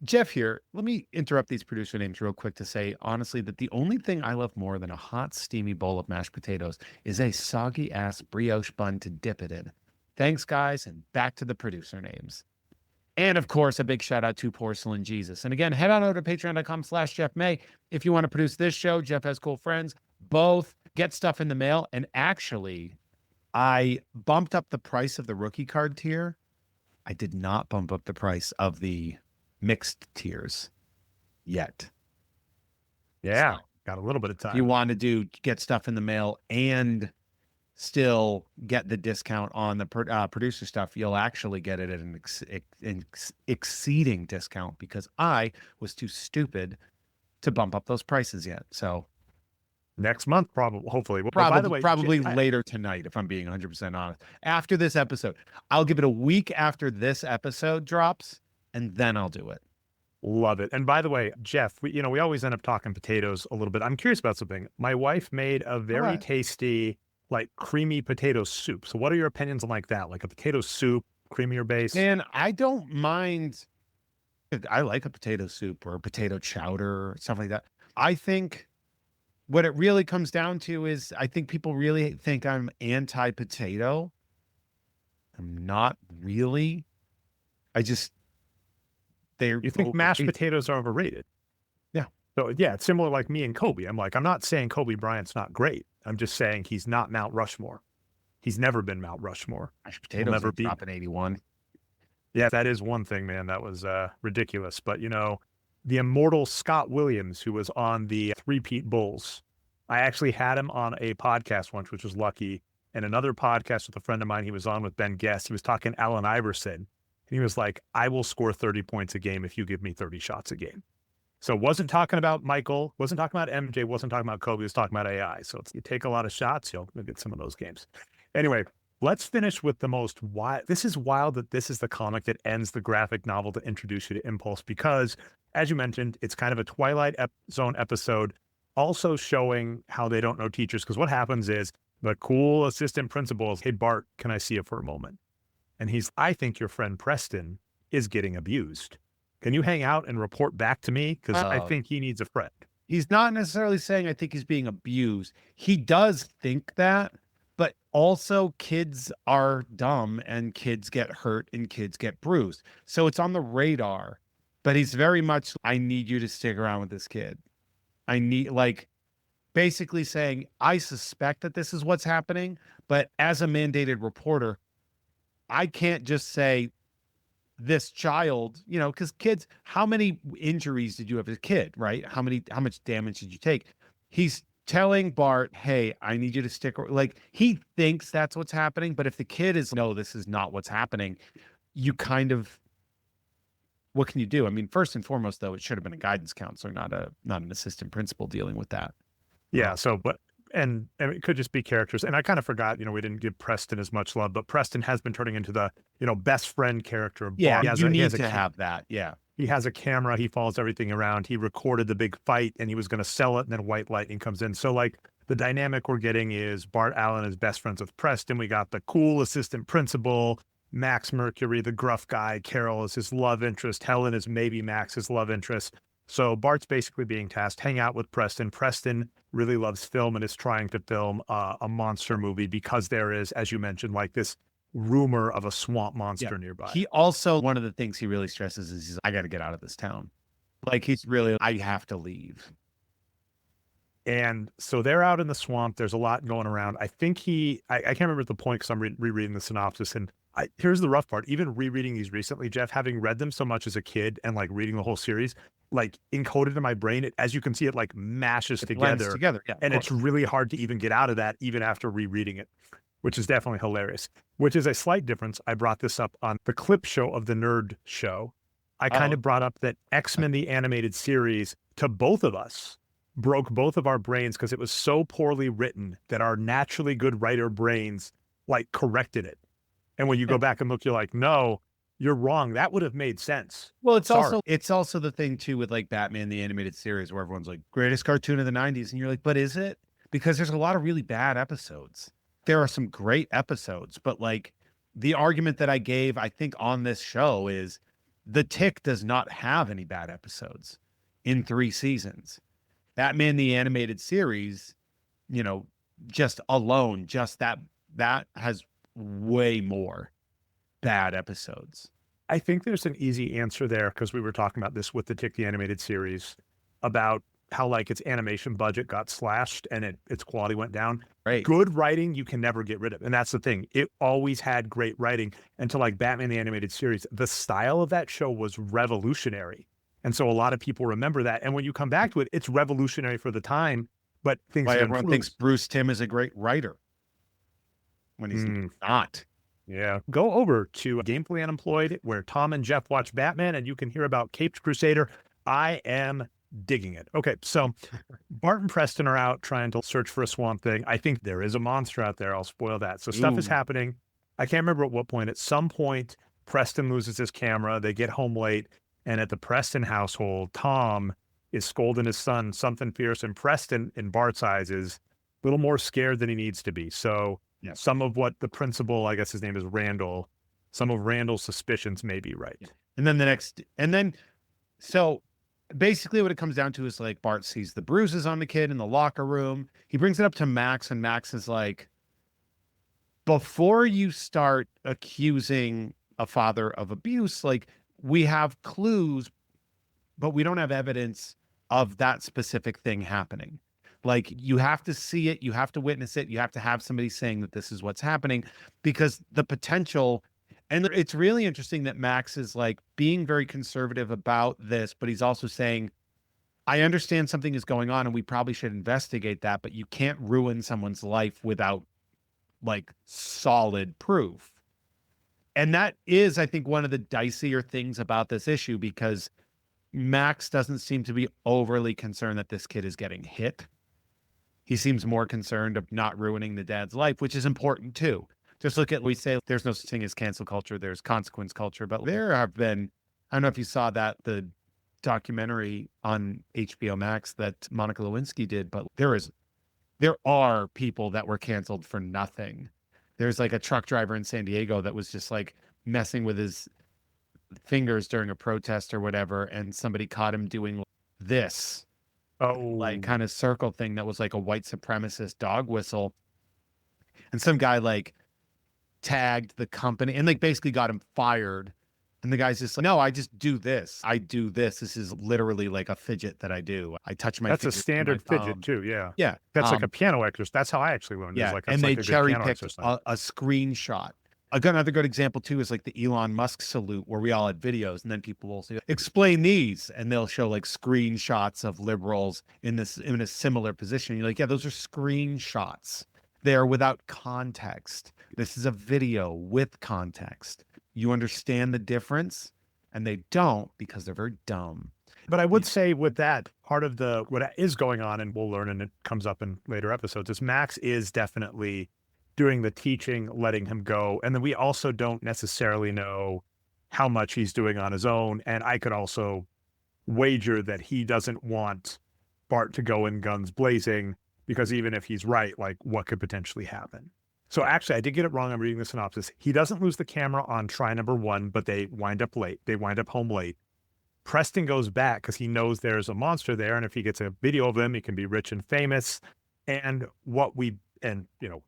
Jeff here. Let me interrupt these producer names real quick to say, honestly, that the only thing I love more than a hot, steamy bowl of mashed potatoes is a soggy-ass brioche bun to dip it in. Thanks, guys, and back to the producer names. And, of course, a big shout-out to Porcelain Jesus. And, again, head on over to patreon.com/Jeff May. If you want to produce this show, Jeff has cool friends. Both get stuff in the mail. And, actually, I bumped up the price of the rookie card tier. I did not bump up the price of the mixed tiers yet. Yeah, So, got a little bit of time. if you want to get stuff in the mail and still get the discount on the producer stuff, you'll actually get it at an exceeding discount because I was too stupid to bump up those prices yet. So next month, hopefully. Well, probably, by the way, probably later tonight, if I'm being 100% honest. After this episode, I'll give it a week after this episode drops, and then I'll do it. Love it. And by the way, Jeff, we always end up talking potatoes a little bit. I'm curious about something. My wife made a very tasty, like creamy potato soup. So what are your opinions on like that? Like a potato soup, creamier base? And I don't mind. I like a potato soup or a potato chowder or stuff like that. I think what it really comes down to is I think people really think I'm anti-potato. I'm not really. You think mashed potatoes are overrated? Yeah. So yeah, it's similar like me and Kobe. I'm not saying Kobe Bryant's not great. I'm just saying he's not Mount Rushmore. He's never been Mount Rushmore. Mashed potatoes never be dropping 81. Yeah, that is one thing, man. That was ridiculous. But the immortal Scott Williams, who was on the Three-Peat Bulls, I actually had him on a podcast once, which was lucky. And another podcast with a friend of mine, he was on with Ben Guest. He was talking Allen Iverson. And he was like, I will score 30 points a game if you give me 30 shots a game. So wasn't talking about Michael, wasn't talking about MJ, wasn't talking about Kobe, was talking about AI. So you take a lot of shots, you'll get some of those games. Anyway, let's finish with the most wild. This is wild that this is the comic that ends the graphic novel to introduce you to Impulse because, as you mentioned, it's kind of a Twilight Zone episode, also showing how they don't know teachers. Because what happens is the cool assistant principal is, hey, Bart, can I see you for a moment? And I think your friend Preston is getting abused. Can you hang out and report back to me? Because I think he needs a friend. He's not necessarily saying I think he's being abused. He does think that, but also kids are dumb and kids get hurt and kids get bruised. So it's on the radar, but he's very much, I need you to stick around with this kid. I need, basically saying, I suspect that this is what's happening, but as a mandated reporter, I can't just say this child, because kids, how many injuries did you have as a kid, right? How much damage did you take? He's telling Bart, hey, I need you to like, he thinks that's what's happening, but if the kid is, no, this is not what's happening, you kind of, what can you do? I mean, first and foremost, though, it should have been a guidance counselor, not an assistant principal dealing with that. Yeah. So, but, and it could just be characters. And I kind of forgot, we didn't give Preston as much love, but Preston has been turning into the, best friend character of Yeah, Bart. you need to have that. Yeah. He has a camera. He follows everything around. He recorded the big fight and he was going to sell it. And then White Lightning comes in. So like the dynamic we're getting is Bart Allen is best friends with Preston. We got the cool assistant principal, Max Mercury, the gruff guy. Carol is his love interest. Helen is maybe Max's love interest. So Bart's basically being tasked, hang out with Preston. Preston really loves film and is trying to film a monster movie because there is, as you mentioned, like this rumor of a swamp monster nearby. He also, one of the things he really stresses is I got to get out of this town. Like he's really, I have to leave. And so they're out in the swamp. There's a lot going around. I think I can't remember the point because I'm rereading the synopsis. And here's the rough part. Even rereading these recently, Jeff, having read them so much as a kid and like reading the whole series, like encoded in my brain, as you can see, it like mashes together. Yeah, and it's really hard to even get out of that even after rereading it, which is definitely hilarious, which is a slight difference. I brought this up on the clip show of the Nerd Show. I kind of brought up that X-Men, the animated series, to both of us, broke both of our brains because it was so poorly written that our naturally good writer brains like corrected it. And when you go back and look, you're like, no, you're wrong. That would have made sense. Well, it's also the thing too with like Batman the animated series where everyone's like greatest cartoon of the 90s and you're like, but is it? Because there's a lot of really bad episodes. There are some great episodes, but like the argument that I gave, I think on this show is The Tick does not have any bad episodes in 3 seasons. Batman the animated series, just alone, just that has way more bad episodes. I think there's an easy answer there because we were talking about this with the Tick the animated series about how like its animation budget got slashed and its quality went down. Right. Good writing you can never get rid of. And that's the thing. It always had great writing until like Batman the animated series. The style of that show was revolutionary. And so a lot of people remember that. And when you come back to it, it's revolutionary for the time, but things Why everyone thinks Bruce Timm is a great writer when he's not. Yeah. Go over to Gamefully Unemployed where Tom and Jeff watch Batman and you can hear about Caped Crusader. I am digging it. Okay, so Bart and Preston are out trying to search for a swamp thing. I think there is a monster out there. I'll spoil that. So stuff is happening. I can't remember at what point. At some point, Preston loses his camera. They get home late. And at the Preston household, Tom is scolding his son something fierce. And Preston, in Bart's eyes, is a little more scared than he needs to be. So some of what the principal, I guess his name is Randall, some of Randall's suspicions may be right. And then so basically what it comes down to is like Bart sees the bruises on the kid in the locker room. He brings it up to Max and Max is like, before you start accusing a father of abuse, like we have clues, but we don't have evidence of that specific thing happening. Like you have to see it, you have to witness it, you have to have somebody saying that this is what's happening because the potential. And it's really interesting that Max is like being very conservative about this, but he's also saying, I understand something is going on and we probably should investigate that, but you can't ruin someone's life without like solid proof. And that is, I think, one of the dicier things about this issue because Max doesn't seem to be overly concerned that this kid is getting hit. He seems more concerned of not ruining the dad's life, which is important too. Just look at, we say there's no such thing as cancel culture, there's consequence culture, but there have been, I don't know if you saw that, the documentary on HBO Max that Monica Lewinsky did, but there are people that were canceled for nothing. There's like a truck driver in San Diego that was just like messing with his fingers during a protest or whatever, and somebody caught him doing this, like kind of circle thing that was like a white supremacist dog whistle. And some guy like tagged the company and like basically got him fired. And the guy's just like, no, I just do this. I do this. This is literally like a fidget that I do. I touch my That's a fingers with standard my fidget thumb. too. Yeah. Yeah. That's like a piano exercise. That's how I actually learned. Yeah. Like, And they like cherry picked a screenshot Another good example too is like the Elon Musk salute, where we all had videos, and then people will say, "Explain these," and they'll show like screenshots of liberals in a similar position. You're like, "Yeah, those are screenshots. They are without context. This is a video with context. You understand the difference?" And they don't, because they're very dumb. But I would say with that, part of what is going on, and we'll learn, and it comes up in later episodes, is Max is definitely doing the teaching, letting him go. And then we also don't necessarily know how much he's doing on his own. And I could also wager that he doesn't want Bart to go in guns blazing, because even if he's right, like, what could potentially happen? So actually, I did get it wrong. I'm reading the synopsis. He doesn't lose the camera on try number 1, but they wind up late. They wind up home late. Preston goes back because he knows there's a monster there. And if he gets a video of him, he can be rich and famous. And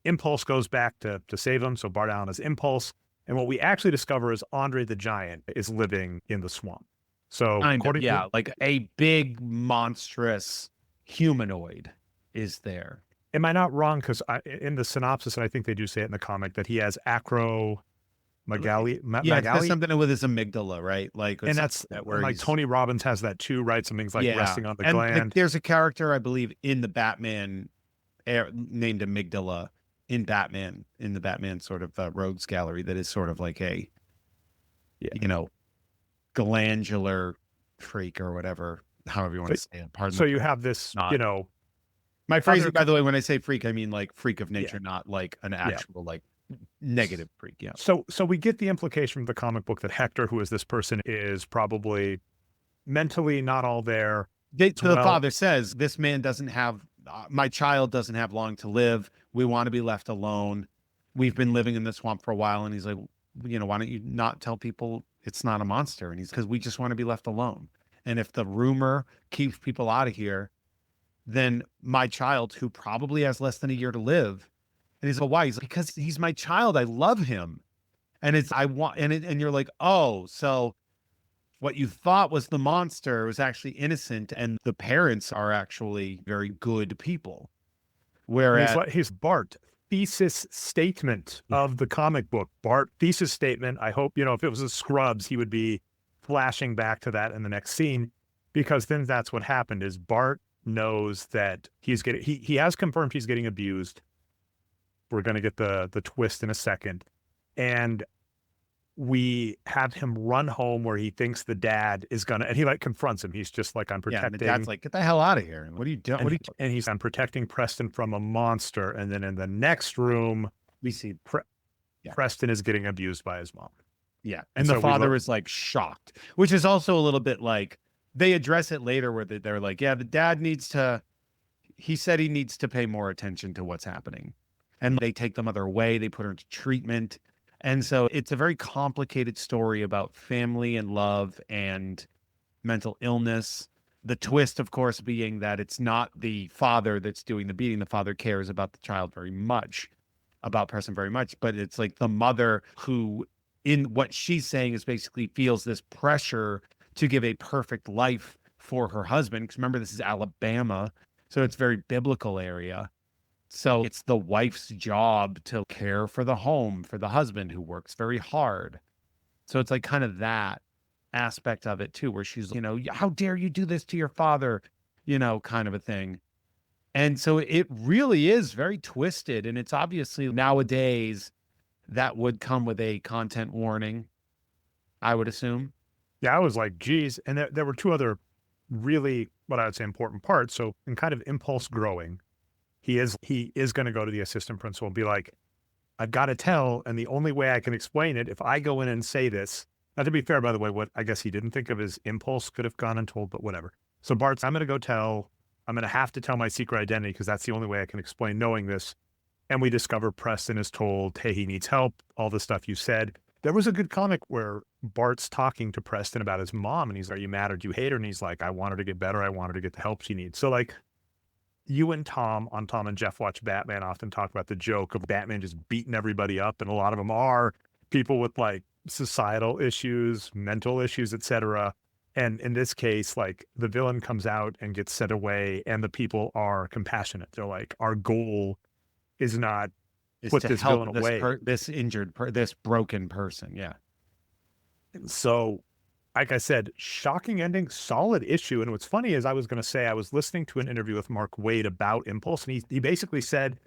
Impulse goes back to save him. So Bart Allen is Impulse. And what we actually discover is Andre the Giant is living in the swamp. So according to, like a big monstrous humanoid is there. am I not wrong? Because in the synopsis, and I think they do say it in the comic, that he has acromegaly. Yeah, it has something to do with his amygdala, right? Like, and that's where like Tony Robbins has that too, right? Something's like resting on the and gland. There's a character, I believe, in the Batman named Amygdala in the Batman sort of rogues gallery that is sort of like a, glandular freak or whatever, however you want to say it. Pardon. So you have this, my phrasing, by the way, when I say freak, I mean like freak of nature, not like an actual like negative freak. Yeah. So we get the implication from the comic book that Hector, who is this person, is probably mentally not all there. The father says, "This man doesn't have, my child doesn't have long to live. We want to be left alone. We've been living in the swamp for a while." And he's like, "Why don't you not tell people it's not a monster?" And he's, "Because we just want to be left alone. And if the rumor keeps people out of here, then my child, who probably has less than a year to live." And he's like, "Why?" He's like, "Because he's my child. I love him." And and you're like, "Oh, so what you thought was the monster was actually innocent, and the parents are actually very good people." Whereas he's Bart. Thesis statement of the comic book. Bart thesis statement. I hope, if it was a Scrubs, he would be flashing back to that in the next scene, because then that's what happened is Bart knows that he has confirmed he's getting abused. We're going to get the twist in a second. And we have him run home where he thinks the dad is going to, and he like confronts him. He's just like, "I'm protecting." And the dad's like, "Get the hell out of here. What are you doing?" And he's, "I'm protecting Preston from a monster." And then in the next room, we see Preston is getting abused by his mom. Yeah. And the father is like shocked, which is also a little bit like, they address it later where they're like, "Yeah, the dad he said he needs to pay more attention to what's happening." And they take the mother away. They put her into treatment. And so it's a very complicated story about family and love and mental illness. The twist, of course, being that it's not the father that's doing the beating. The father cares about the child very much, about Preston very much. But it's like the mother who, in what she's saying, is basically feels this pressure to give a perfect life for her husband. Because remember, this is Alabama. So it's a very biblical area. So it's the wife's job to care for the home, for the husband who works very hard. So it's like kind of that aspect of it too, where she's, "How dare you do this to your father?" Kind of a thing. And so it really is very twisted. And it's obviously nowadays that would come with a content warning, I would assume. Yeah, I was like, geez. And there were two other really, what I would say, important parts. So in kind of Impulse growing, he is going to go to the assistant principal and be like, "I've got to tell, and the only way I can explain it, if I go in and say this," now to be fair, by the way, what I guess he didn't think of his Impulse could have gone and told, but whatever. So Bart's, "I'm going to have to tell my secret identity because that's the only way I can explain knowing this." And we discover Preston is told, "Hey, he needs help," all the stuff you said. There was a good comic where Bart's talking to Preston about his mom, and he's like, "Are you mad or do you hate her?" And he's like, "I want her to get better. I want her to get the help she needs." So like, you and Tom on Tom and Jeff Watch Batman often talk about the joke of Batman just beating everybody up. And a lot of them are people with like societal issues, mental issues, etc. And in this case, like the villain comes out and gets set away and the people are compassionate. They're like, "Our goal is not is put to this help villain away. this injured, this broken person. Yeah. So, like I said, shocking ending, solid issue. And what's funny is I was going to say, I was listening to an interview with Mark Waid about Impulse, and he basically said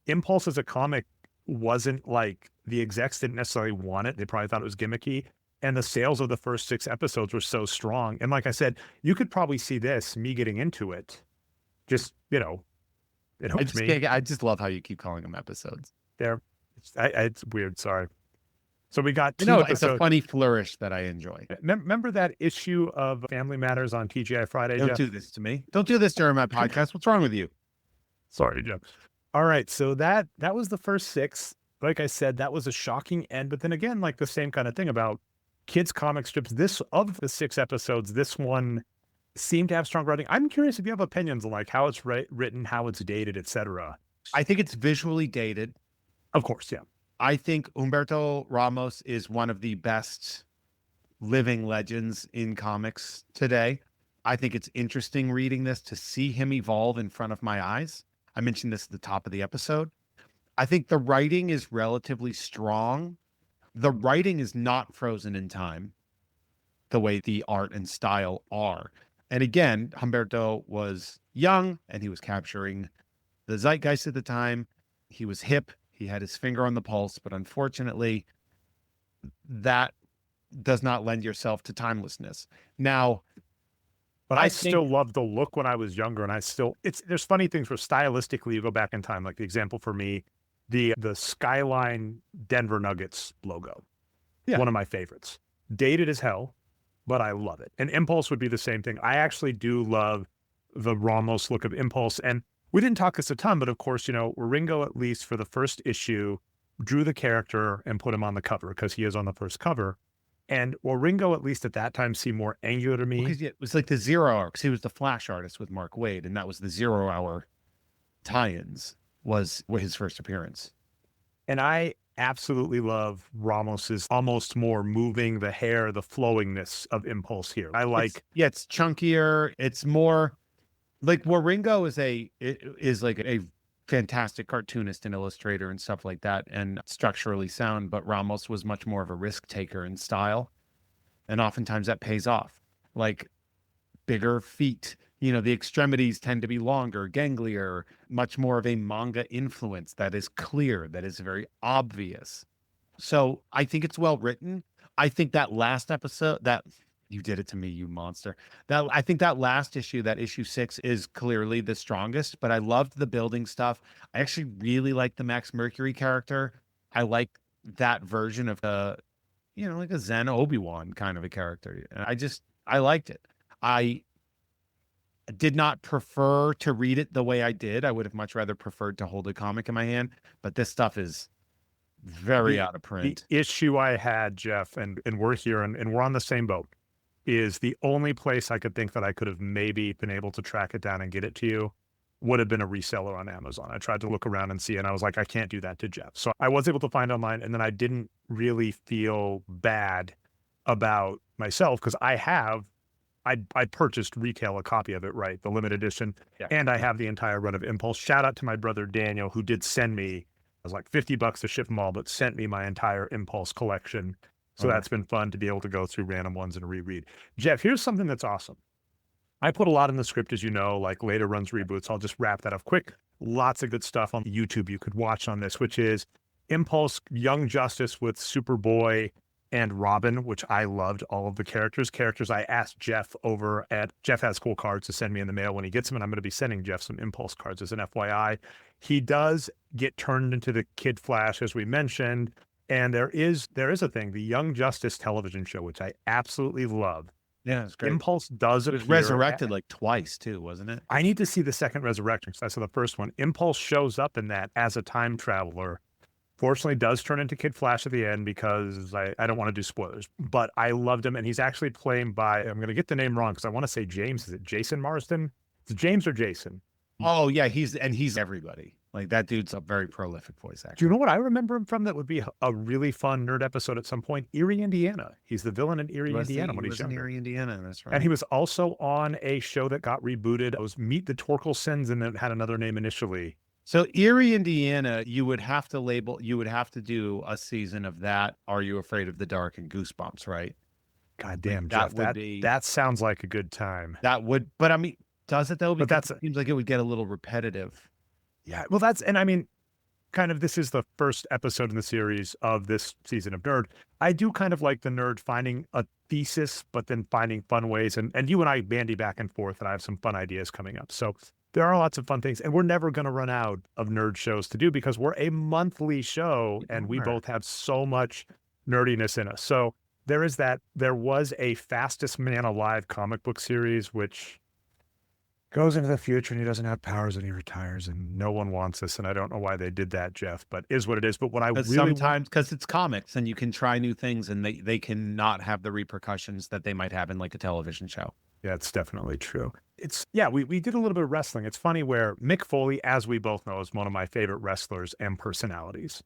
Impulse as a comic wasn't like, the execs didn't necessarily want it. They probably thought it was gimmicky. And the sales of the first 6 episodes were so strong. And like I said, you could probably see this, me getting into it, just, you know, it hooked me. I just love how you keep calling them episodes. There, it's weird. Sorry. So we got 2 No, episodes. it's a funny flourish that I enjoy. Remember that issue of Family Matters on TGI Friday, Don't Jeff? do this to me. Don't do this during my podcast. What's wrong with you? Sorry, Jeff. All right, so that was the first 6. Like I said, that was a shocking end. But then again, like the same kind of thing about kids' comic strips. This, of the 6 episodes, this one seemed to have strong writing. I'm curious if you have opinions on like how it's written, how it's dated, etc. I think it's visually dated. Of course, yeah. I think Humberto Ramos is one of the best living legends in comics today. I think it's interesting reading this to see him evolve in front of my eyes. I mentioned this at the top of the episode. I think the writing is relatively strong. The writing is not frozen in time the way the art and style are. And again, Humberto was young and he was capturing the zeitgeist at the time. He was hip. He had his finger on the pulse, but unfortunately, that does not lend yourself to timelessness. Now, but I still love the look when I was younger, and there's funny things where stylistically you go back in time. Like the example for me, the Skyline Denver Nuggets logo, one of my favorites. Dated as hell, but I love it. And Impulse would be the same thing. I actually do love the Ramos look of Impulse, and we didn't talk this a ton, but of course, you know, Ringo, at least for the first issue, drew the character and put him on the cover because he is on the first cover. And Ringo, at least at that time, seemed more angular to me. Well, it was like the 0 Hour, because he was the Flash artist with Mark Waid, and that was the 0 Hour tie-ins was his first appearance. And I absolutely love Ramos's almost more moving, the hair, the flowingness of Impulse here. I like... It's chunkier. It's more... Like Waringo is like a fantastic cartoonist and illustrator and stuff like that, and structurally sound, but Ramos was much more of a risk taker in style, and oftentimes that pays off. Like bigger feet, you know, the extremities tend to be longer, ganglier, much more of a manga influence that is clear, that is very obvious. So I think it's well written. I think that last episode, that you did it to me, you monster. I think that last issue, that issue 6, is clearly the strongest, but I loved the building stuff. I actually really like the Max Mercury character. I like that version of like a Zen Obi-Wan kind of a character. And I liked it. I did not prefer to read it the way I did. I would have much rather preferred to hold a comic in my hand, but this stuff is very out of print. The issue I had, Jeff, and we're here and we're on the same boat, is the only place I could think that I could have maybe been able to track it down and get it to you would have been a reseller on Amazon. I tried to look around and see, and I was like, I can't do that to Jeff. So I was able to find online, and then I didn't really feel bad about myself because I purchased retail a copy of it, right? The limited edition. Yeah. And I have the entire run of Impulse. Shout out to my brother Daniel, who did send me, it was like $50 to ship them all, but sent me my entire Impulse collection. So that's been fun to be able to go through random ones and reread. Jeff, here's something that's awesome. I put a lot in the script, as you know, like later runs reboots. I'll just wrap that up quick. Lots of good stuff on YouTube you could watch on this, which is Impulse, Young Justice with Superboy and Robin, which I loved all of the characters. I asked Jeff Jeff has cool cards to send me in the mail when he gets them, and I'm going to be sending Jeff some Impulse cards as an FYI. He does get turned into the Kid Flash, as we mentioned. And there is a thing, the Young Justice television show, which I absolutely love. Yeah, it's great. Impulse does It was resurrected like twice too, wasn't it? I need to see the second resurrection because I saw the first one. Impulse shows up in that as a time traveler. Fortunately, does turn into Kid Flash at the end because I don't want to do spoilers. But I loved him, and he's actually played by, I'm going to get the name wrong because I want to say James. Is it Jason Marsden? Is it James or Jason? Oh yeah, he's everybody. Like that dude's a very prolific voice actor. Do you know what I remember him from? That would be a really fun nerd episode at some point. Erie, Indiana. He's the villain in Erie, Indiana when he's younger. Erie, Indiana. That's right. And he was also on a show that got rebooted. It was Meet the Torkelsons, and it had another name initially. So Erie, Indiana, you would have to do a season of that. Are You Afraid of the Dark and Goosebumps, right? God Like damn, that Jeff, would be that sounds like a good time. but I mean, does it though? But Because that's it seems like it would get a little repetitive. yeah, well, that's and I mean, kind of this is the first episode in the series of this season of Nerd. I do kind of like the nerd finding a thesis, but then finding fun ways. And you and I bandy back and forth, and I have some fun ideas coming up. So there are lots of fun things, and we're never going to run out of nerd shows to do because we're a monthly show, and we are. both have so much nerdiness in us. So there is that. There was a Fastest Man Alive comic book series, which goes into the future and he doesn't have powers and he retires and no one wants this. And I don't know why they did that, Jeff, but is what it is. But what I Because really sometimes, because it's comics and you can try new things and they can not have the repercussions that they might have in like a television show. yeah, it's definitely true. Yeah, we did a little bit of wrestling. It's funny where Mick Foley, as we both know, is one of my favorite wrestlers and personalities.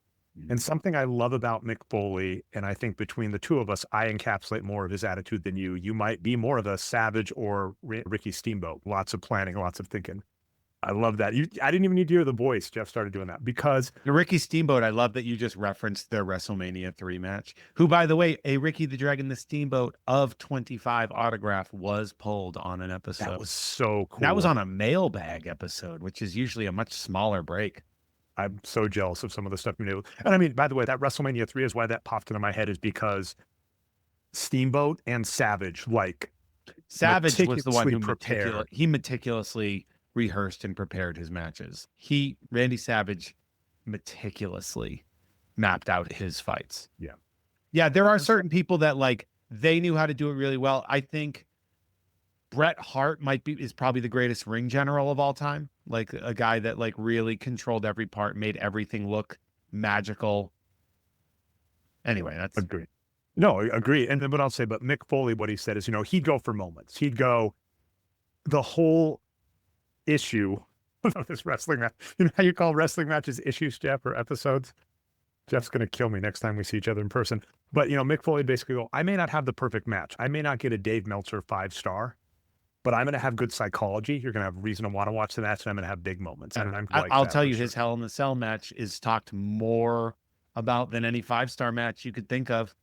And something I love about Mick Foley, and I think between the two of us, I encapsulate more of his attitude than you. You might be more of a Savage or Ricky Steamboat. Lots of planning, lots of thinking. I love that. I didn't even need to hear the voice. Jeff started doing that because The Ricky Steamboat, I love that you just referenced their WrestleMania 3 match, who, by the way, a Ricky the Dragon the Steamboat of 25 autograph was pulled on an episode. that was so cool. That was on a mailbag episode, which is usually a much smaller break. I'm so jealous of some of the stuff you do. And I mean, by the way, that WrestleMania 3 is why that popped into my head is because Steamboat and Savage, like Savage was the one who prepared. meticulously rehearsed and prepared his matches. Randy Savage meticulously mapped out his fights. Yeah. Yeah, there are certain people that like they knew how to do it really well. I think Bret Hart is probably the greatest ring general of all time. Like a guy that like really controlled every part, made everything look magical. Anyway, that's Agree. No, agree. And then what I'll say, but Mick Foley, what he said is, he'd go for moments. He'd go the whole issue of this wrestling match. You know how you call wrestling matches issues, Jeff, or episodes? Jeff's going to kill me next time we see each other in person. But, Mick Foley basically go, I may not have the perfect match. I may not get a Dave Meltzer 5-star, but I'm going to have good psychology. You're going to have reason to want to watch the match, and I'm going to have big moments. And I'll tell you, his Hell in the Cell match is talked more about than any 5-star match you could think of.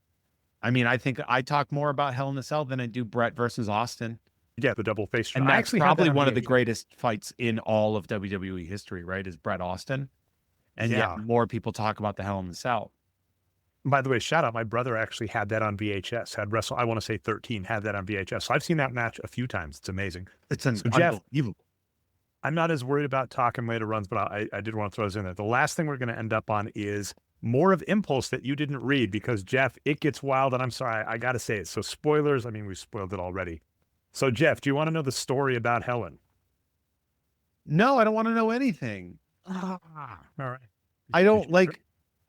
I mean, I think I talk more about Hell in the Cell than I do Bret versus Austin. Yeah, the double face. And that's probably one of the greatest fights in all of WWE history, right? Is Bret Austin. And yet more people talk about the Hell in the Cell. By the way, shout out, my brother actually had that on VHS, I want to say 13, had that on VHS. So I've seen that match a few times. It's amazing. It's Jeff, unbelievable. I'm not as worried about talking later runs, but I did want to throw this in there. The last thing we're going to end up on is more of Impulse that you didn't read because, Jeff, it gets wild, and I'm sorry, I got to say it. So spoilers, I mean, we've spoiled it already. So, Jeff, do you want to know the story about Helen? No, I don't want to know anything. All right. I don't like...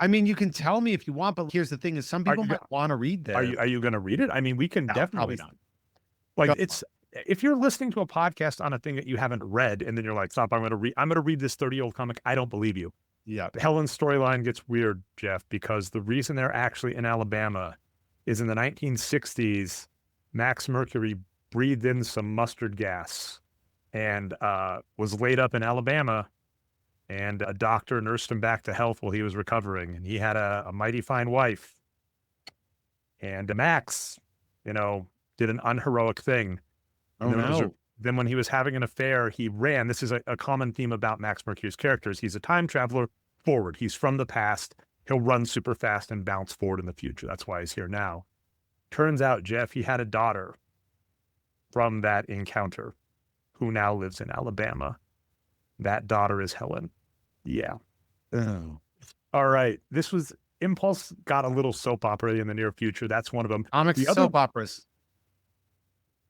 I mean, you can tell me if you want, but here's the thing: is some people might want to read this. Are you going to read it? I mean, we can definitely not. Like if you're listening to a podcast on a thing that you haven't read, and then you're like, "Stop! I'm going to read this 30-year-old comic." I don't believe you. Yeah, Helen's storyline gets weird, Jeff, because the reason they're actually in Alabama is in the 1960s. Max Mercury breathed in some mustard gas and was laid up in Alabama. And a doctor nursed him back to health while he was recovering. And he had a mighty fine wife. And Max, did an unheroic thing. Oh, no. Then when he was having an affair, he ran. This is a common theme about Max Mercury's characters. He's a time traveler forward. He's from the past. He'll run super fast and bounce forward in the future. That's why he's here now. Turns out, Jeff, he had a daughter from that encounter who now lives in Alabama. That daughter is Helen. Yeah. Oh. All right. This was Impulse got a little soap opera in the near future. That's one of them. Comics soap operas.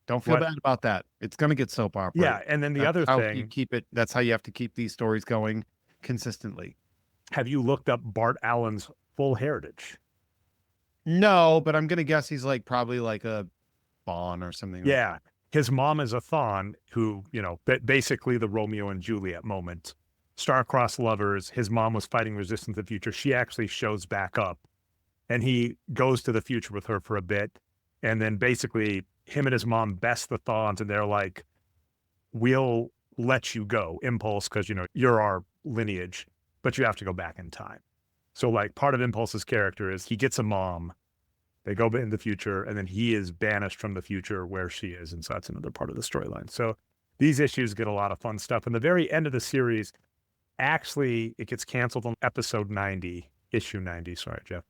Don't feel bad about that. It's going to get soap opera. Yeah. And then the other thing. That's how you have to keep these stories going consistently. Have you looked up Bart Allen's full heritage? No, but I'm going to guess he's probably like a Fawn or something. Yeah. Like his mom is a Thawne who, basically the Romeo and Juliet moment. Star-crossed lovers. His mom was fighting resistance in the future. She actually shows back up and he goes to the future with her for a bit. And then basically him and his mom best the Thawnes and they're like, we'll let you go, Impulse, because, you're our lineage, but you have to go back in time. So like part of Impulse's character is he gets a mom, they go in the future, and then he is banished from the future where she is. And so that's another part of the storyline. So these issues get a lot of fun stuff. And the very end of the series, actually, it gets canceled on episode 90, issue 90. Sorry, Jeff.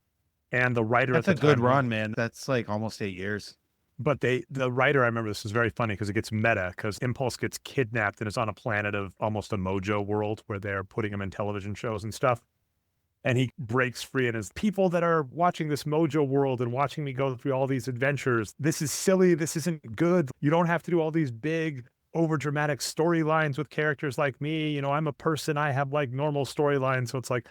And the writer That's at the a good time, run, man. That's like almost 8 years. But the writer, I remember this is very funny because it gets meta because Impulse gets kidnapped and is on a planet of almost a mojo world where they're putting him in television shows and stuff. And he breaks free and is people that are watching this mojo world and watching me go through all these adventures. This is silly. This isn't good. You don't have to do all these big over dramatic storylines with characters like me. I'm a person. I have like normal storylines. So it's like,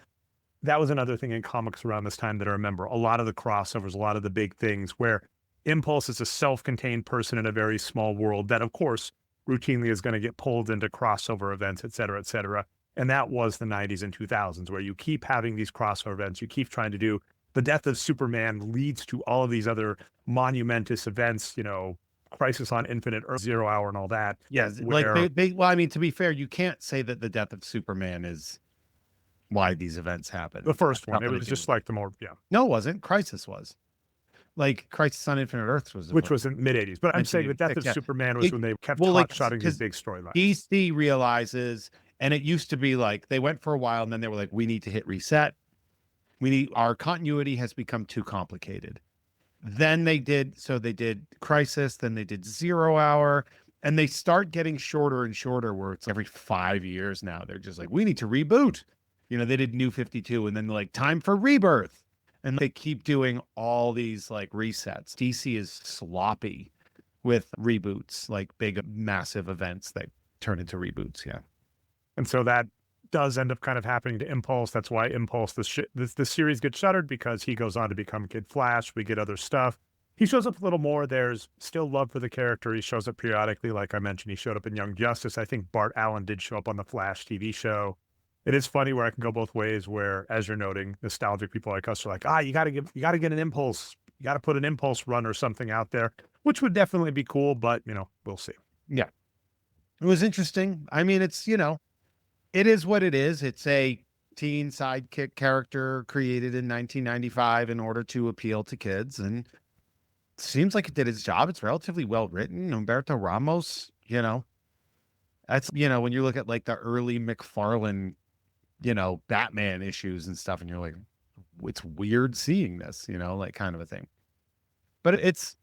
that was another thing in comics around this time that I remember. A lot of the crossovers, a lot of the big things where Impulse is a self-contained person in a very small world that, of course, routinely is going to get pulled into crossover events, et cetera, et cetera. And that was the 90s and 2000s, where you keep having these crossover events. You keep trying to do the death of Superman leads to all of these other monumentous events, Crisis on Infinite Earth, 0 Hour, and all that. Yeah, where, like well, I mean, to be fair, you can't say that the death of Superman is why these events happen. the first That's one, it nothing was to do just with like the more, No, it wasn't. Crisis was. Like Crisis on Infinite Earths was the which first. was in mid 80s. But I'm saying the death of yeah. Superman was when they kept shotting these big storylines. DC realizes, and it used to be like they went for a while and then they were like, we need to hit reset. Our continuity has become too complicated. Then they did Crisis, then they did 0 Hour, and they start getting shorter and shorter where it's every 5 years now. They're just like, we need to reboot. They did New 52 and then like time for rebirth. And they keep doing all these like resets. DC is sloppy with reboots, like big, massive events that turn into reboots. Yeah. And so that does end up kind of happening to Impulse. That's why Impulse, the series gets shuttered because he goes on to become Kid Flash. We get other stuff. He shows up a little more. There's still love for the character. He shows up periodically. Like I mentioned, he showed up in Young Justice. I think Bart Allen did show up on the Flash TV show. It is funny where I can go both ways where, as you're noting, nostalgic people like us are like, you got to get an Impulse. You got to put an Impulse run or something out there, which would definitely be cool, but, we'll see. Yeah. It was interesting. I mean, it's, it is what it is. It's a teen sidekick character created in 1995 in order to appeal to kids. And it seems like it did its job. It's relatively well written. Humberto Ramos, that's, when you look at like the early McFarlane, Batman issues and stuff, and you're like, it's weird seeing this, like kind of a thing. But it's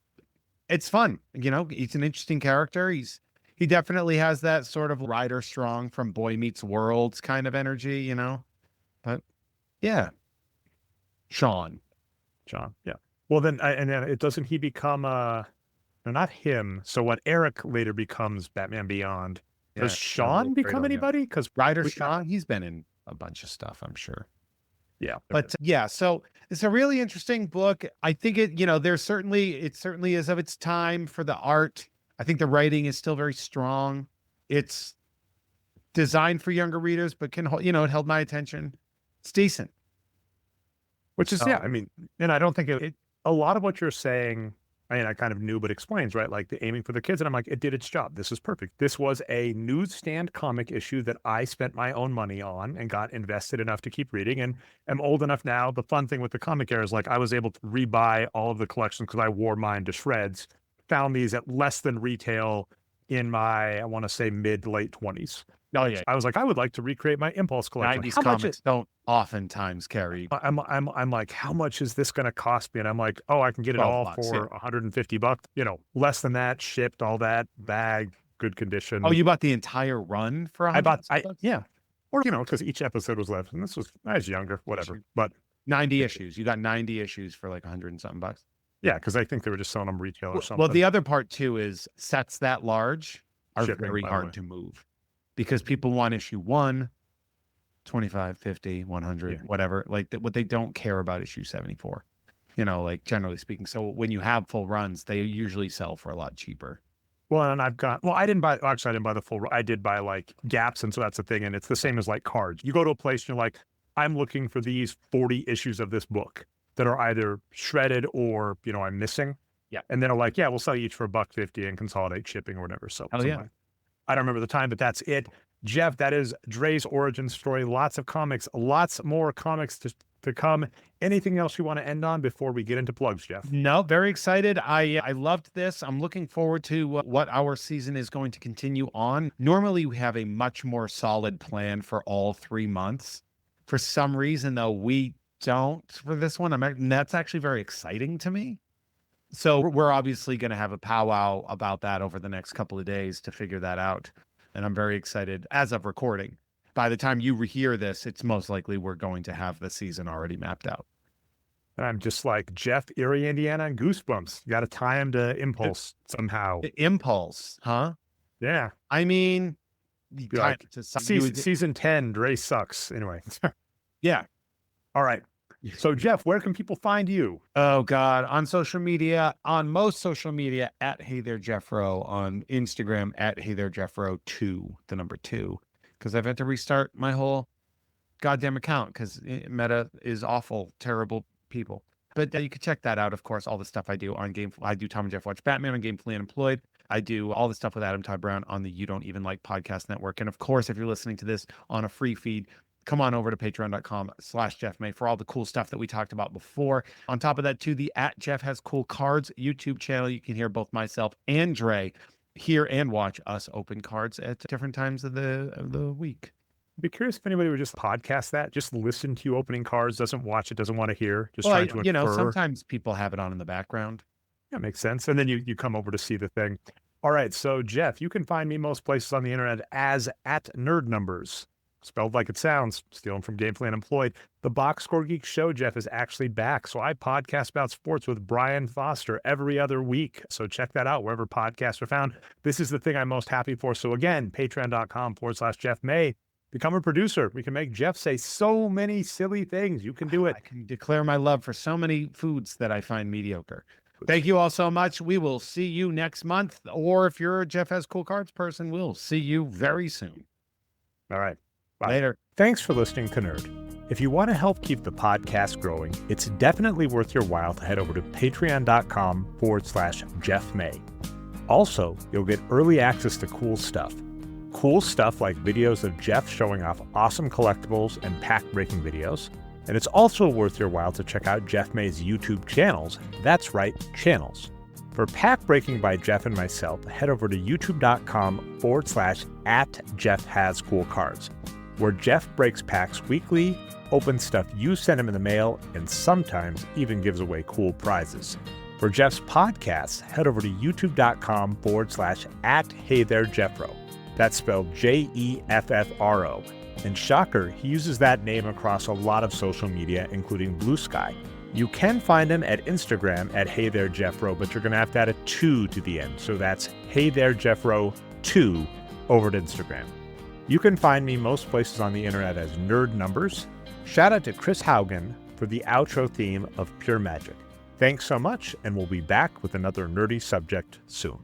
fun. He's an interesting character. He definitely has that sort of Ryder Strong from Boy Meets World kind of energy, but yeah. Sean. Yeah. Well, then, and then it doesn't he become, no, not him. So when Eric later becomes Batman Beyond, does Sean become anybody? Because Ryder Strong, he's been in a bunch of stuff, I'm sure. Yeah. But yeah, so it's a really interesting book. I think it certainly is of its time for the art. I think the writing is still very strong. It's designed for younger readers, but it held my attention. It's decent. Which is, I mean, and I don't think a lot of what you're saying, I kind of knew, but explains, right? Like the aiming for the kids. And I'm like, it did its job. This is perfect. This was a newsstand comic issue that I spent my own money on and got invested enough to keep reading. And I'm old enough now. The fun thing with the comic era is like I was able to rebuy all of the collections because I wore mine to shreds, found these at less than retail in my, I want to say mid to late 20s. Oh yeah. I was like, I would like to recreate my Impulse collection. 90s comics don't oftentimes carry. I'm like, how much is this going to cost me? And I'm like, I can get it all for $150, less than that, shipped, all that, bag, good condition. Oh, you bought the entire run for $100? Yeah. Or, because each episode was left. And I was younger, whatever. But 90 issues. You got 90 issues for like 100 and something bucks. Yeah, because I think they were just selling them retail or something. Well, the other part too is sets that large are Shipping, very hard to move because people want issue 1, 25, 50, 100, whatever. Like what they don't care about issue 74, like generally speaking. So when you have full runs, they usually sell for a lot cheaper. Well, and I didn't buy the full, I did buy like gaps. And so that's the thing. And it's the same as like cards. You go to a place and you're like, I'm looking for these 40 issues of this book that are either shredded or, I'm missing. Yeah. And then they're like, we'll sell you each for $1.50 and consolidate shipping or whatever. So, yeah. I don't remember the time, but that's it. Jeff, that is Dre's origin story. Lots of comics, lots more comics to come. Anything else you want to end on before we get into plugs, Jeff? No, very excited. I loved this. I'm looking forward to what our season is going to continue on. Normally, we have a much more solid plan for all 3 months. For some reason, though, we don't for this one. And that's actually very exciting to me. So we're obviously going to have a powwow about that over the next couple of days to figure that out. And I'm very excited as of recording. By the time you hear this, it's most likely we're going to have the season already mapped out. And I'm just like Jeff, Erie, Indiana, and Goosebumps. You got to tie him to Impulse somehow. Impulse, huh? Yeah. I mean, Like, season 10, Dre sucks. Anyway. Yeah. All right. So, Jeff, where can people find you? Oh, God. On social media, on most social media, at Hey There Jeffro, on Instagram, at Hey There Jeffro 2, the number 2, because I've had to restart my whole goddamn account because Meta is awful, terrible people. But you can check that out, of course, all the stuff I do on I do Tom and Jeff Watch Batman on Gamefully Unemployed. I do all the stuff with Adam Todd Brown on the You Don't Even Like podcast network. And of course, if you're listening to this on a free feed, come on over to patreon.com/JeffMay for all the cool stuff that we talked about before. On top of that, too, the @JeffHasCoolCards YouTube channel. You can hear both myself and Dre hear and watch us open cards at different times of the week. I'd be curious if anybody would just podcast that, just listen to you opening cards, doesn't watch it, doesn't want to hear, just Well, trying to infer. sometimes people have it on in the background. Yeah, makes sense. And then you come over to see the thing. All right. So, Jeff, you can find me most places on the internet as @NerdNumbers. Spelled like it sounds, stealing from Gamefully Unemployed. The Box Score Geek Show, Jeff, is actually back. So I podcast about sports with Brian Foster every other week. So check that out wherever podcasts are found. This is the thing I'm most happy for. So again, patreon.com/JeffMay. Become a producer. We can make Jeff say so many silly things. You can do it. I can declare my love for so many foods that I find mediocre. Thank you all so much. We will see you next month. Or if you're a Jeff Has Cool Cards person, we'll see you very soon. All right. Bye. Later. Thanks for listening to Nerd. If you want to help keep the podcast growing, it's definitely worth your while to head over to patreon.com/JeffMay. Also, you'll get early access to cool stuff. Cool stuff like videos of Jeff showing off awesome collectibles and pack-breaking videos. And it's also worth your while to check out Jeff May's YouTube channels. That's right, channels. For Pack Breaking by Jeff and myself, head over to youtube.com/@JeffHasCoolCards, where Jeff breaks packs weekly, opens stuff you send him in the mail, and sometimes even gives away cool prizes. For Jeff's podcasts, head over to youtube.com/@HeyThereJeffro. That's spelled JEFFRO. And shocker, he uses that name across a lot of social media, including Blue Sky. You can find him at Instagram at HeyThereJeffro, but you're going to have to add a 2 to the end. So that's HeyThereJeffro2 over at Instagram. You can find me most places on the internet as Nerd Numbers. Shout out to Chris Haugen for the outro theme of Pure Magic. Thanks so much, and we'll be back with another nerdy subject soon.